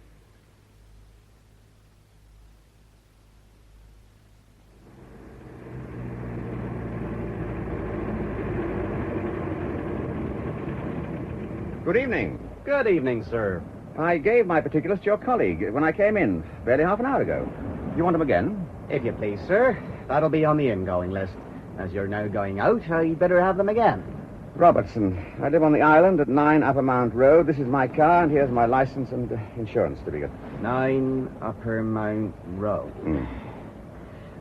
Good evening. Good evening, sir. I gave my particulars to your colleague when I came in, barely half an hour ago. You want them again? If you please, sir. That'll be on the ingoing list. As you're now going out, I'd better have them again. Robertson. I live on the island at 9 Upper Mount Road. This is my car, and here's my license and insurance certificate. 9 Upper Mount Road.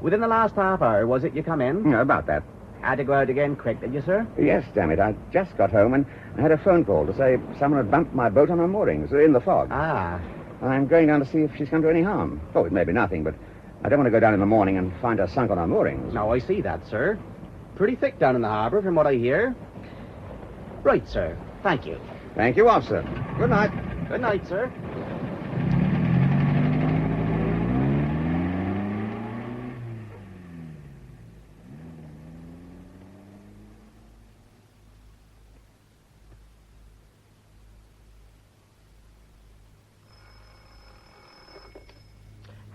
Within the last half hour, was it you come in? No, about that. Had to go out again quick, did you, sir? Yes, damn it. I just got home, and I had a phone call to say someone had bumped my boat on her moorings in the fog. Ah. I'm going down to see if she's come to any harm. Oh, it may be nothing, but I don't want to go down in the morning and find her sunk on her moorings. No, I see that, sir. Pretty thick down in the harbour, from what I hear. Right, sir. Thank you. Thank you, officer. Good night. Good night, sir.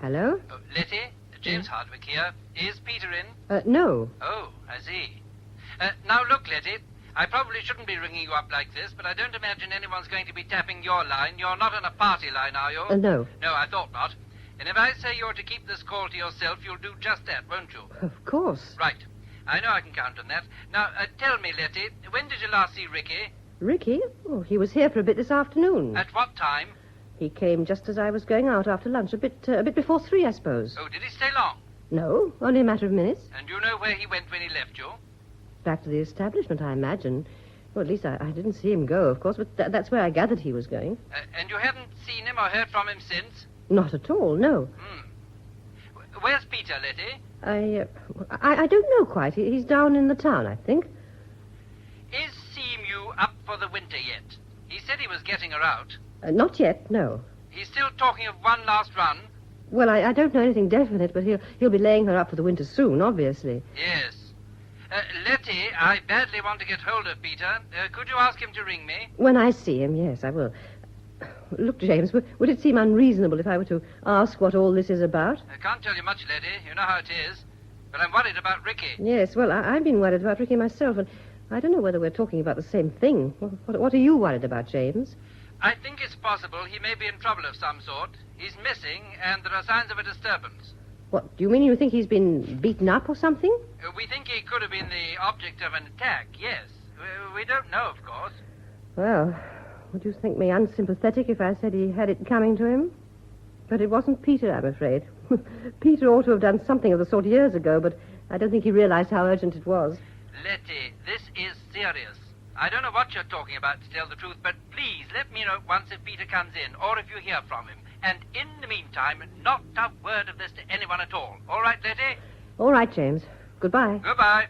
Hello? Letty, James Hardwick here. Is Peter in? No. Oh, I see. Now, look, Letty, I probably shouldn't be ringing you up like this, but I don't imagine anyone's going to be tapping your line. You're not on a party line, are you? No. No, I thought not. And if I say you're to keep this call to yourself, you'll do just that, won't you? Of course. Right. I know I can count on that. Now, tell me, Letty, when did you last see Ricky? Ricky? Oh, he was here for a bit this afternoon. At what time? He came just as I was going out after lunch, a bit before 3, I suppose. Oh, did he stay long? No, only a matter of minutes. And you know where he went when he left you? Back to the establishment, I imagine. Well, at least I didn't see him go, of course, but that's where I gathered he was going. And you haven't seen him or heard from him since? Not at all, no. Where's Peter, Letty? I don't know quite. He's down in the town, I think. Is Seamew up for the winter yet? He said he was getting her out. Not yet, no. He's still talking of one last run? Well, I don't know anything definite, but he'll be laying her up for the winter soon, obviously. Yes. Letty, I badly want to get hold of Peter. Could you ask him to ring me? When I see him, yes, I will. Look, James, would it seem unreasonable if I were to ask what all this is about? I can't tell you much, Letty. You know how it is. But I'm worried about Ricky. Yes, well, I've been worried about Ricky myself, and I don't know whether we're talking about the same thing. What are you worried about, James? I think it's possible he may be in trouble of some sort. He's missing, and there are signs of a disturbance. What, do you mean you think he's been beaten up or something? We think he could have been the object of an attack, yes. We don't know, of course. Well, Would you think me unsympathetic if I said he had it coming to him? But it wasn't Peter, I'm afraid. Peter ought to have done something of the sort years ago, but I don't think he realized how urgent it was. Letty, this is serious. I don't know what you're talking about, to tell the truth, but please let me know at once if Peter comes in, or if you hear from him. And in the meantime, not a word of this to anyone at all. All right, Letty? All right, James. Goodbye. Goodbye.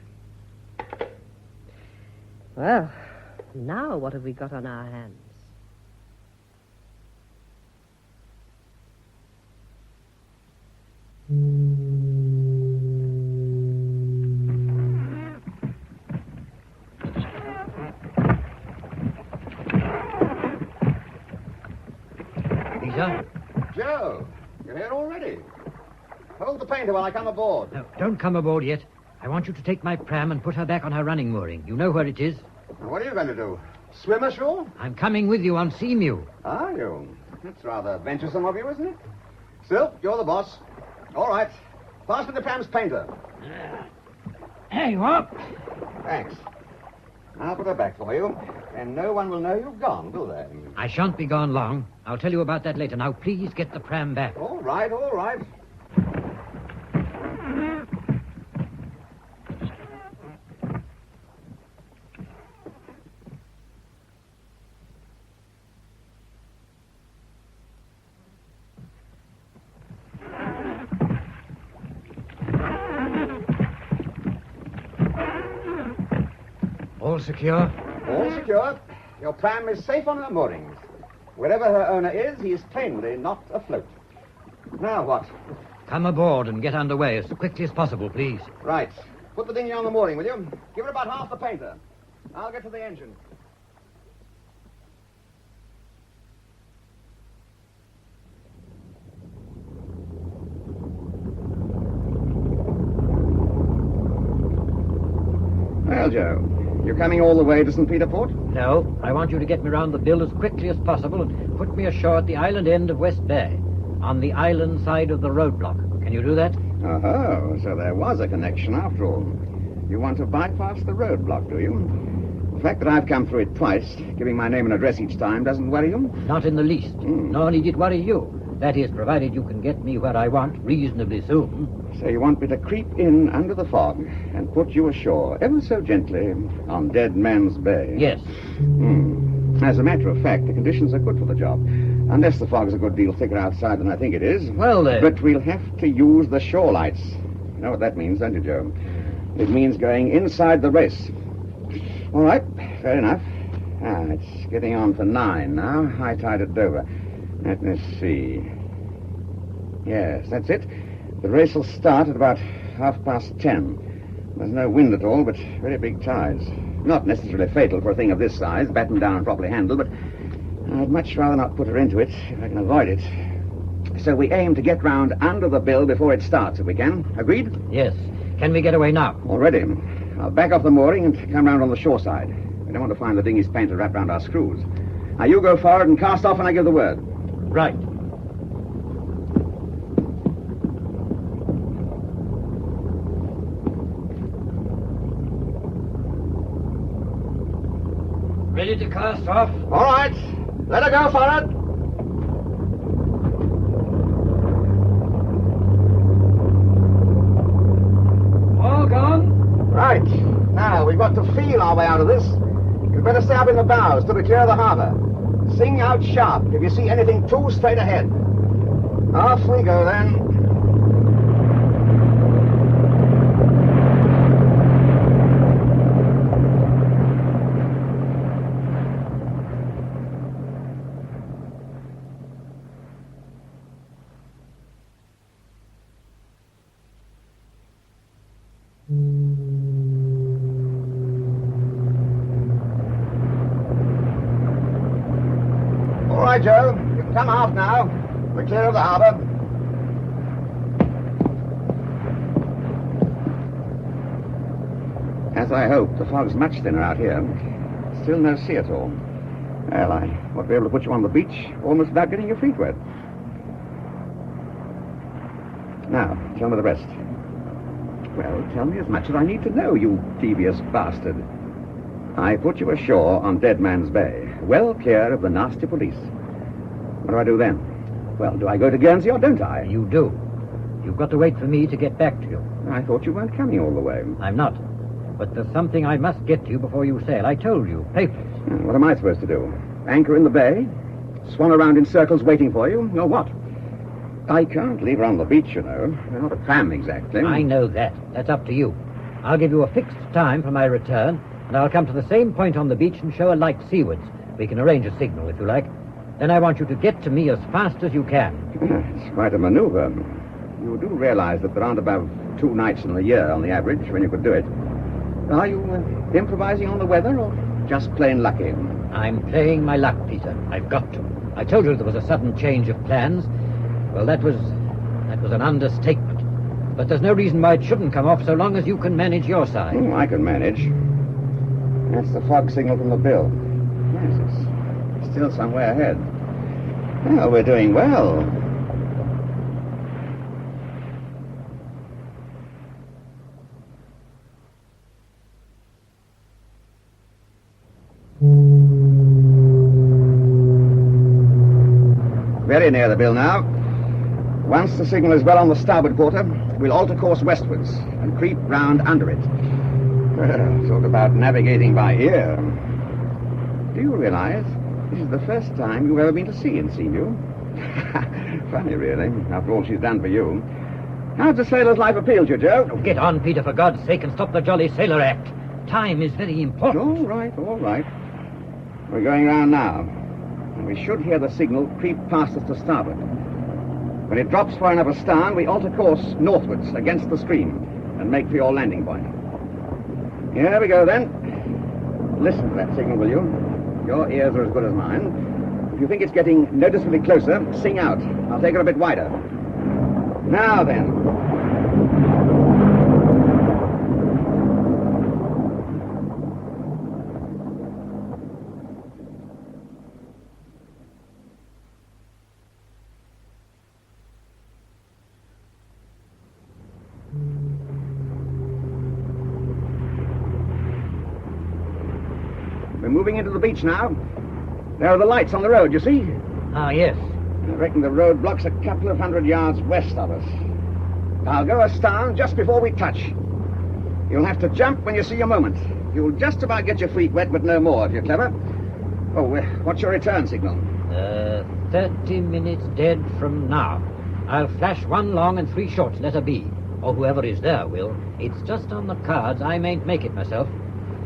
Well, now what have we got on our hands? Peter? Joe, you're here already. Hold the painter while I come aboard. No, don't come aboard yet. I want you to take my pram and put her back on her running mooring. You know where it is? Now, what are you going to do? Swim ashore? I'm coming with you on Seamew. Are you? That's rather venturesome of you, isn't it? Still, you're the boss. All right. Pass me the pram's painter. There you are. Thanks. I'll put her back for you, and no one will know you've gone, will they? I shan't be gone long. I'll tell you about that later. Now, please get the pram back. All right, all right. All secure? All secure. Your pram is safe on her moorings. Wherever her owner is, he is plainly not afloat. Now what? Come aboard and get underway as quickly as possible, please. Right. Put the dinghy on the mooring, will you? Give her about half the painter. I'll get to the engine. Well, Joe, you're coming all the way to St. Peter Port? No, I want you to get me round the bill as quickly as possible and put me ashore at the island end of West Bay, on the island side of the roadblock. Can you do that? Oh, so there was a connection after all. You want to bypass the roadblock, do you? The fact that I've come through it twice, giving my name and address each time, doesn't worry you? Not in the least. Nor need it worry you. That is, provided you can get me where I want reasonably soon. So you want me to creep in under the fog and put you ashore, ever so gently, on Dead Man's Bay? Yes. As a matter of fact, the conditions are good for the job. Unless the fog's a good deal thicker outside than I think it is. Well, then. But we'll have to use the shore lights. You know what that means, don't you, Joe? It means going inside the race. All right, fair enough. It's getting on for 9 now. High tide at Dover. Let me see. Yes, that's it. The race will start at about 10:30. There's no wind at all, but very big tides. Not necessarily fatal for a thing of this size, battened down and properly handled, but I'd much rather not put her into it if I can avoid it. So we aim to get round under the bill before it starts, if we can. Agreed? Yes. Can we get away now? Already. I'll back off the mooring and come round on the shore side. We don't want to find the dinghy's painter wrapped round our screws. Now you go forward and cast off when I give the word. Right. Ready to cast off? All right. Let her go forward. All gone? Right. Now, we've got to feel our way out of this. You'd better stay up in the bows till we clear the harbor. Sing out sharp if you see anything too straight ahead. Off we go, then. All right, Joe. You can come aft now. We're clear of the harbor. As I hoped, the fog's much thinner out here. Still no sea at all. Well, I ought to be able to put you on the beach almost without getting your feet wet. Now, tell me the rest. Well, tell me as much as I need to know, you devious bastard. I put you ashore on Dead Man's Bay. well clear of the nasty police. What do I do then? Well, do I go to Guernsey or don't I? You do. You've got to wait for me to get back to you. I thought you weren't coming all the way. I'm not. But there's something I must get to you before you sail. I told you. Papers. What am I supposed to do? Anchor in the bay? Swan around in circles waiting for you? Or what? I can't leave her on the beach, you know. We're not a fam, exactly. I know that. That's up to you. I'll give you a fixed time for my return, and I'll come to the same point on the beach and show a light seawards. We can arrange a signal, if you like. Then I want you to get to me as fast as you can. It's quite a maneuver. You do realize that there aren't about 2 nights in the year on the average when you could do it. Are you improvising on the weather or just plain lucky? I'm playing my luck, Peter. I've got to. I told you there was a sudden change of plans. Well, that was an understatement. But there's no reason why it shouldn't come off so long as you can manage your side. Oh, I can manage. That's the fog signal from the bill. Yes, it's still somewhere ahead. Well, we're doing well. Very near the bill now. Once the signal is well on the starboard quarter, we'll alter course westwards and creep round under it. Well, talk about navigating by ear. Do you realize this is the first time you've ever been to sea in Seaview? Funny, really, after all she's done for you. How's the sailor's life appeal to you, Joe? Oh, get on, Peter, for God's sake, and stop the jolly sailor act. Time is very important. All right, all right. We're going round now. And we should hear the signal creep past us to starboard. When it drops far enough astern, we alter course northwards against the stream and make for your landing point. Here we go, then. Listen to that signal, will you? Your ears are as good as mine. If you think it's getting noticeably closer, sing out. I'll take her a bit wider. Now, then. We're moving into the beach now. There are the lights on the road, you see? Ah, yes. I reckon the road blocks a couple of 100 yards west of us. I'll go astern just before we touch. You'll have to jump when you see your moment. You'll just about get your feet wet, but no more if you're clever. Oh, what's your return signal? 30 minutes dead from now. I'll flash 1 long and 3 short, letter B. Or whoever is there will. It's just on the cards. I mayn't make it myself.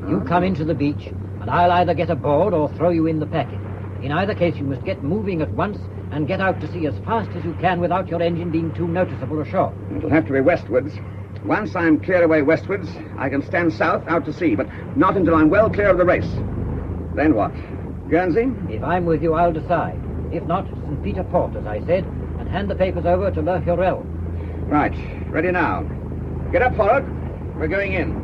You come into the beach, and I'll either get aboard or throw you in the packet. In either case, you must get moving at once and get out to sea as fast as you can without your engine being too noticeable ashore. It'll have to be westwards. Once I'm clear away westwards, I can stand south out to sea, but not until I'm well clear of the race. Then what? Guernsey? If I'm with you, I'll decide. If not, St. Peter Port, as I said, and hand the papers over to Mercurel. Right. Ready now. Get up, forward. We're going in.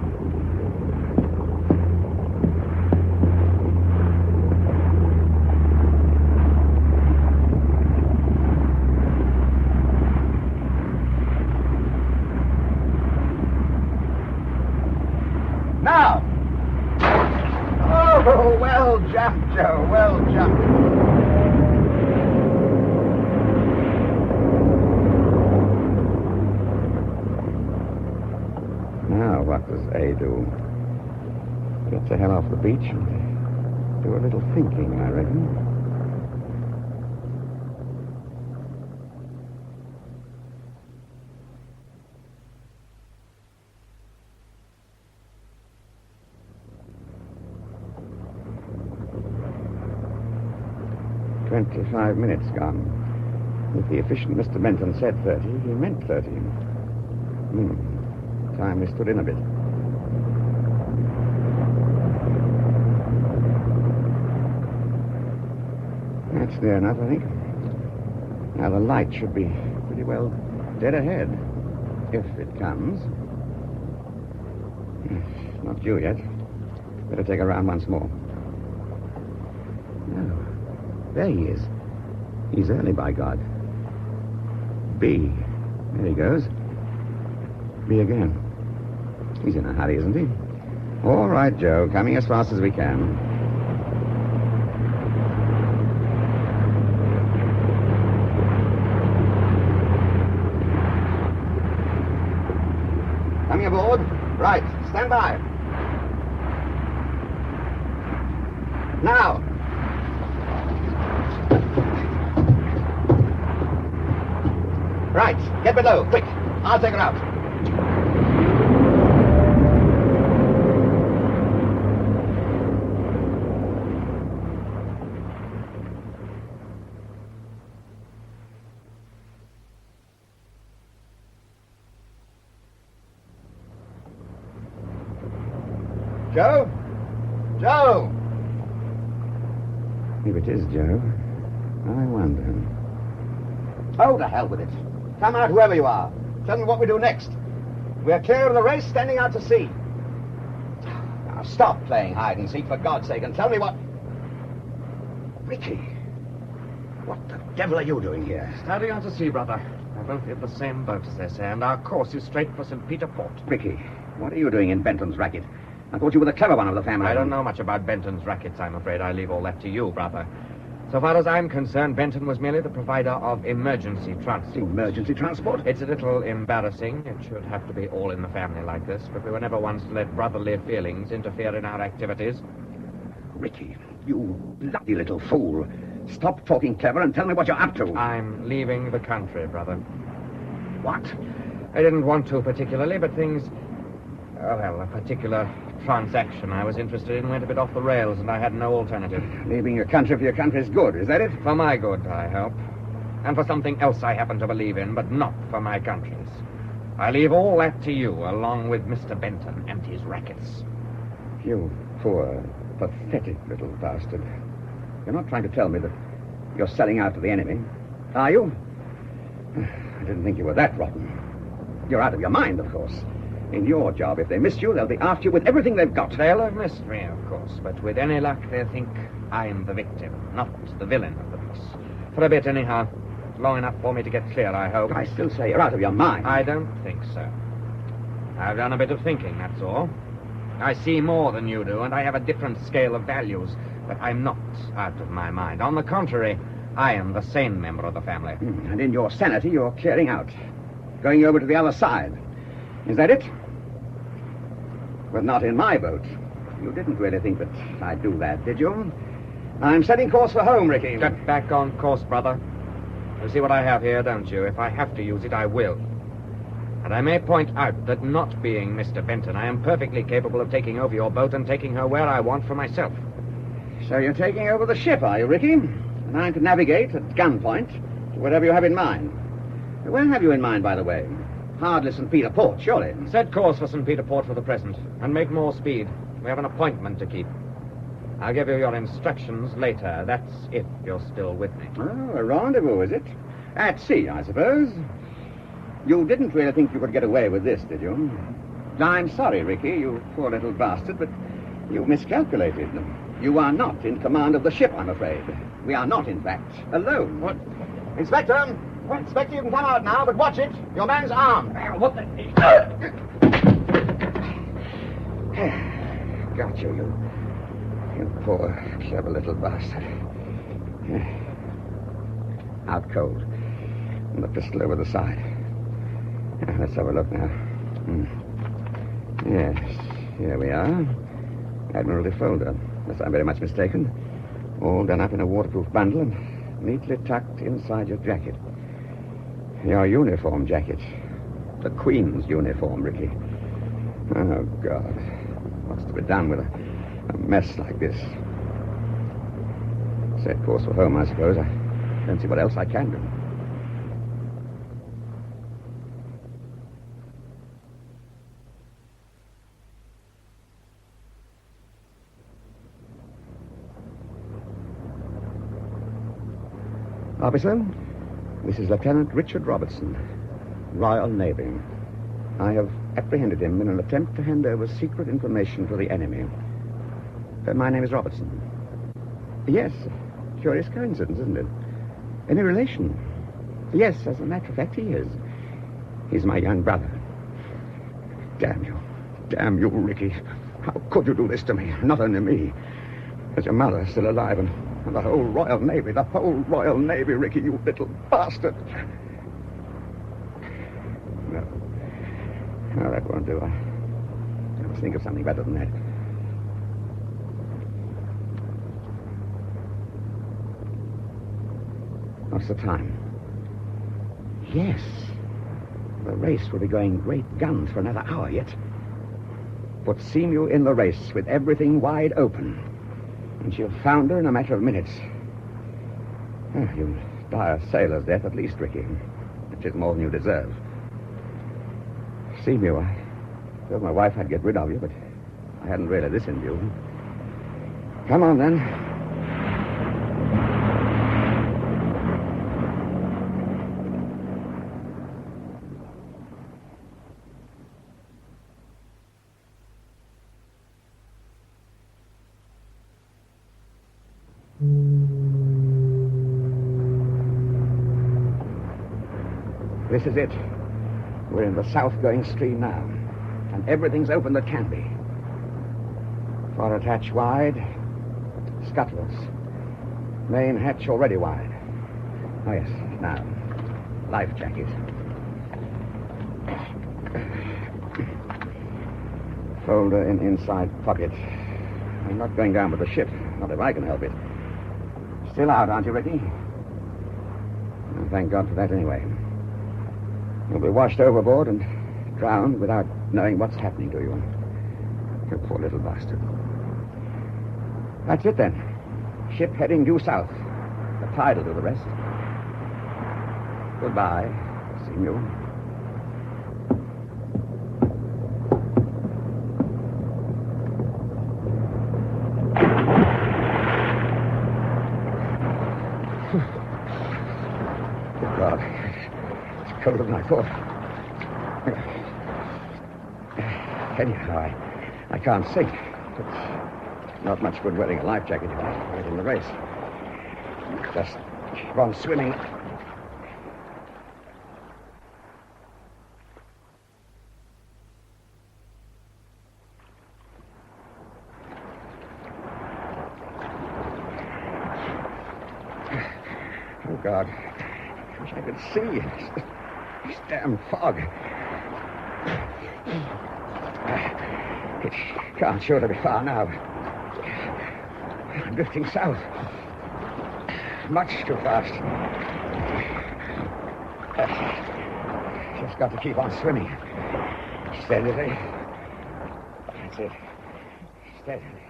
Now! Oh, well jumped, Joe, well jumped. Now, what does A do? Get the hell off the beach and do a little thinking, I reckon. "25 minutes gone. If the efficient Mr. Benton said 30, he meant 30. Time we stood in a bit. That's near enough, I think. Now the light should be pretty well dead ahead, if it comes. Not due yet. Better take a round once more. No. There he is. He's early, by God. B. There he goes. B again. He's in a hurry, isn't he? All right, Joe. Coming as fast as we can. Coming aboard. Right. Stand by. Now. Right. Get below. Quick. I'll take her out. Joe? Joe! If it is Joe, I wonder. Oh, to hell with it. Come out, whoever you are. Tell me what we do next. We're clear of the race, standing out to sea. Now, stop playing hide and seek, for God's sake, and tell me what... Ricky, what the devil are you doing here? Standing out to sea, brother. We're both in the same boat, as they say, and our course is straight for St. Peter Port. Ricky, what are you doing in Benton's racket? I thought you were the clever one of the family. I don't know much about Benton's rackets, I'm afraid. I leave all that to you, brother. So far as I'm concerned, Benton was merely the provider of emergency transport. Emergency transport? It's a little embarrassing. It should have to be all in the family like this, but we were never ones to let brotherly feelings interfere in our activities. Ricky, you bloody little fool. Stop talking clever and tell me what you're up to. I'm leaving the country, brother. What? I didn't want to particularly, but things... Oh, well, a particular transaction I was interested in went a bit off the rails, and I had no alternative. Leaving your country for your country's good, is that it? For my good, I hope. And for something else I happen to believe in, but not for my country's. I leave all that to you, along with Mr. Benton and his rackets. You poor, pathetic little bastard. You're not trying to tell me that you're selling out to the enemy, are you? I didn't think you were that rotten. You're out of your mind, of course. In your job, if they miss you, they'll be after you with everything they've got. They'll have missed me, of course, but with any luck, they'll think I'm the victim, not the villain of the piece. For a bit, anyhow. Long enough for me to get clear, I hope. I still say you're out of your mind. I don't think so. I've done a bit of thinking, that's all. I see more than you do, and I have a different scale of values, but I'm not out of my mind. On the contrary, I am the sane member of the family. And in your sanity, you're clearing out. Going over to the other side. Is that it? But not in my boat. You didn't really think that I'd do that, did you? I'm setting course for home, Ricky. Get back on course, brother. You see what I have here, don't you? If I have to use it, I will. And I may point out that not being Mr. Benton, I am perfectly capable of taking over your boat and taking her where I want for myself. So you're taking over the ship, are you, Ricky? And I'm to navigate at gunpoint to whatever you have in mind. Where have you in mind, by the way? Hardly St. Peter Port, surely. Set course for St. Peter Port for the present, and make more speed. We have an appointment to keep. I'll give you your instructions later. That's if you're still with me. Oh, a rendezvous, is it? At sea, I suppose. You didn't really think you could get away with this, did you? I'm sorry, Ricky, you poor little bastard, but you miscalculated. You are not in command of the ship, I'm afraid. We are not, in fact, alone. What? Inspector! Inspector, you can come out now, but watch it. Your man's armed. What the... Got you, you poor, clever little bastard. Out cold. And the pistol over the side. Let's have a look now. Yes, here we are. Admiralty folder, unless I'm very much mistaken. All done up in a waterproof bundle and neatly tucked inside your jacket. Your uniform jacket. The Queen's uniform, Ricky. Oh, God. What's to be done with a mess like this? Set course for home, I suppose. I don't see what else I can do. Officer, this is Lieutenant Richard Robertson, Royal Navy. I have apprehended him in an attempt to hand over secret information to the enemy. My name is Robertson. Yes, curious coincidence, isn't it? Any relation? Yes, as a matter of fact, he is. He's my young brother. Damn you. Damn you, Ricky. How could you do this to me? Not only me. There's your mother still alive and the whole Royal Navy. The whole Royal Navy, Ricky, you little bastard. No, that won't do. I must think of something better than that. What's the time? Yes. The race will be going great guns for another hour yet. Put Seamew in the race with everything wide open, and she'll founder in a matter of minutes. Oh, you'll die a sailor's death at least, Ricky, which is more than you deserve. Seamew, I told my wife I'd get rid of you, but I hadn't really listened to you. Come on, then. This is it. We're in the south-going stream now, and everything's open that can be. Forward hatch wide, scuttles. Main hatch already wide. Oh, yes, now, life jacket. Folder in inside pocket. I'm not going down with the ship, not if I can help it. Still out, aren't you, Ricky? Well, thank God for that anyway. You'll be washed overboard and drowned without knowing what's happening to you. You poor little bastard. That's it, then. Ship heading due south. The tide will do the rest. Goodbye, Seamew. Good God. It's colder than I thought. Anyhow, I can't sink. It's not much good wearing a life jacket if you're right in the race. Just keep on swimming. Oh, God. I wish I could see. This damn fog. It can't sure to be far now. I'm drifting south. Much too fast. Just got to keep on swimming. Steadily. That's it. Steadily.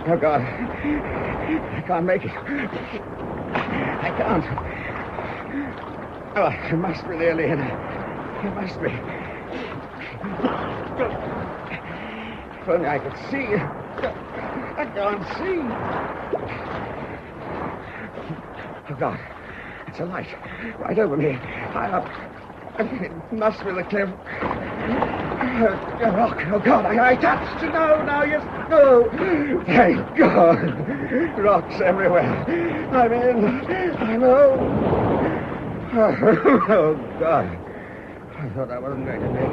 Oh, God. I can't make it. I can't. Oh, I must be nearly in. I must be. If only I could see. I can't see. Oh, God. It's a light. Right over me. High up. It must be the cliff. A rock. Oh, God, I touched. No, yes, no. Thank God. Rocks everywhere. I'm in. I'm home. Oh, God. I thought I wasn't going to make it.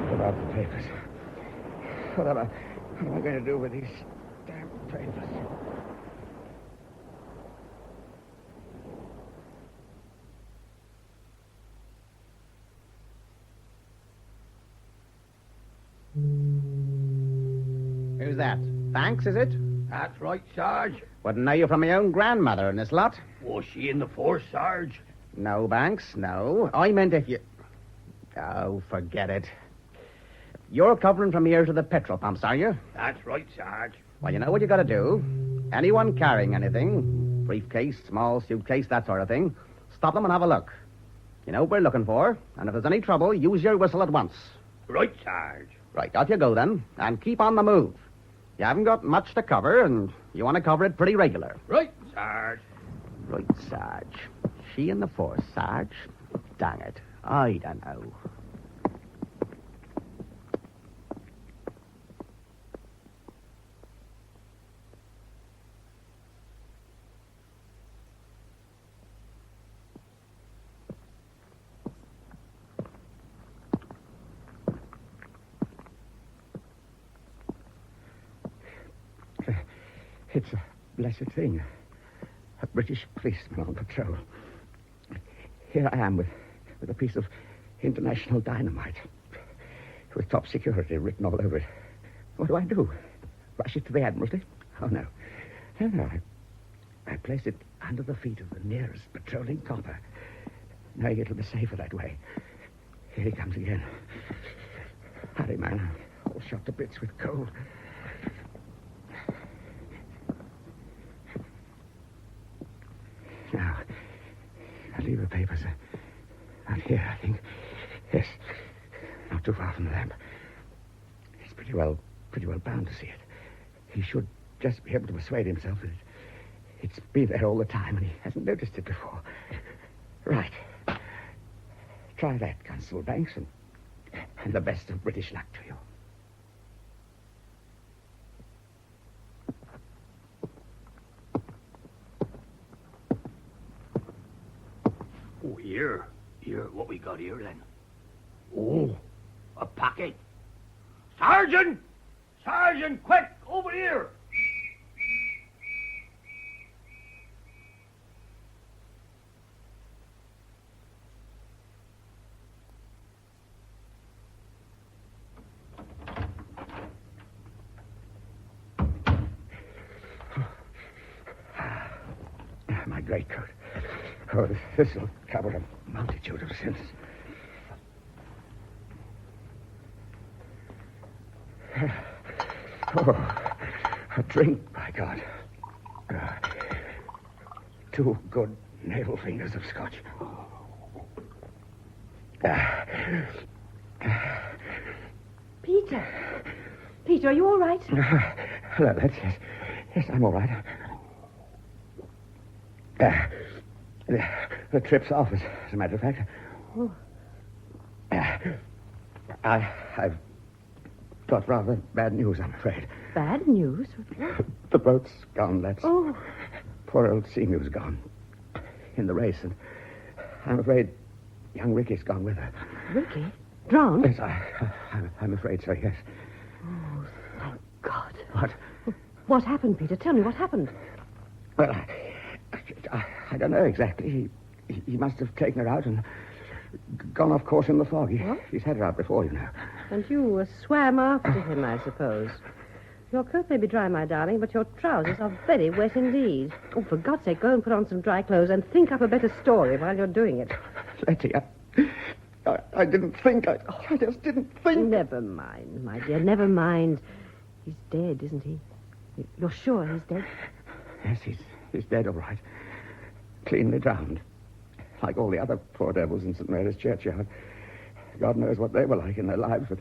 What about the papers? What am I going to do with these damn papers? Who's that? Banks, is it? That's right, Sarge. Wouldn't know you from my own grandmother in this lot. Was she in the force, Sarge? No, Banks, no. I meant if you... Oh, forget it. You're covering from here to the petrol pumps, are you? That's right, Sarge. Well, you know what you got to do. Anyone carrying anything, briefcase, small suitcase, that sort of thing, stop them and have a look. You know what we're looking for, and if there's any trouble, use your whistle at once. Right, Sarge. Right, off you go then, and keep on the move. You haven't got much to cover, and you want to cover it pretty regular. Right, Sarge. Right, Sarge. She in the force, Sarge? Dang it. I don't know. It's a blessed thing. A British policeman on patrol. Here I am with a piece of international dynamite. With top security written all over it. What do? Rush it to the Admiralty? Oh, no. No. I place it under the feet of the nearest patrolling copper, knowing it'll be safer that way. Here he comes again. Hurry, man. All shot to bits with cold. Now, I'll leave the papers out here, I think. Yes, not too far from the lamp. He's pretty well bound to see it. He should just be able to persuade himself that it's been there all the time and he hasn't noticed it before. Right. Try that, Constable Banks, and the best of British luck to you. Oh, here. Here, what we got here, then? Oh, a packet. Sergeant! Sergeant, quick, over here! My greatcoat. Oh, this will cover a multitude of sins. Oh, a drink, by God. 2 good navel fingers of scotch. Peter, are you all right? Hello, Letty. Yes, I'm all right. The trip's off, as a matter of fact. Oh. I've got rather bad news, I'm afraid. Bad news? The boat's gone, Letty. Oh. Poor old Seamew's gone. In the race, and I'm afraid young Ricky's gone with her. Ricky? Drowned? Yes, I'm afraid so, yes. Oh, thank God. What? What happened, Peter? Tell me what happened. Well, I don't know exactly. He must have taken her out and gone off course in the fog. He's had her out before, you know. And you swam after him, I suppose. Your coat may be dry, my darling, but your trousers are very wet indeed. Oh, for God's sake, go and put on some dry clothes and think up a better story while you're doing it. Letty, I didn't think. I just didn't think. Never mind, my dear, never mind. He's dead, isn't he? You're sure he's dead? Yes, he's dead, all right. Cleanly drowned. Like all the other poor devils in St. Mary's churchyard. God knows what they were like in their lives, but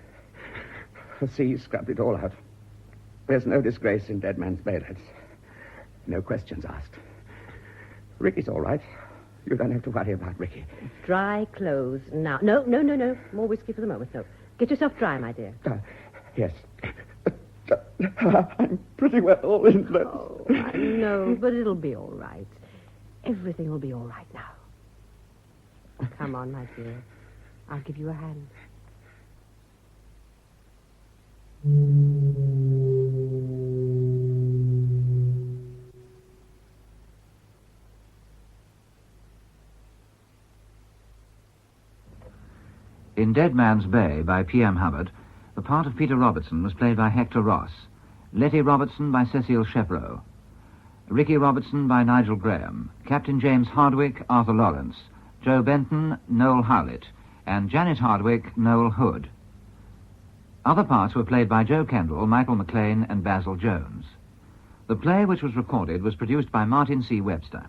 the sea scrubbed it all out. There's no disgrace in Dead Man's Bay, lads. No questions asked. Ricky's all right. You don't have to worry about Ricky. Dry clothes now. No. More whiskey for the moment, no. Get yourself dry, my dear. Yes. I'm pretty well in this. Oh, I know, but it'll be all right. Everything will be all right now. Come on, my dear. I'll give you a hand. In Dead Man's Bay by P.M. Hubbard, the part of Peter Robertson was played by Hector Ross, Letty Robertson by Cecile Shepro, Ricky Robertson by Nigel Graham, Captain James Hardwick, Arthur Lawrence, Joe Benton, Noel Howlett, and Janet Hardwick, Noel Hood. Other parts were played by Joe Kendall, Michael McLean, and Basil Jones. The play, which was recorded, was produced by Martin C. Webster.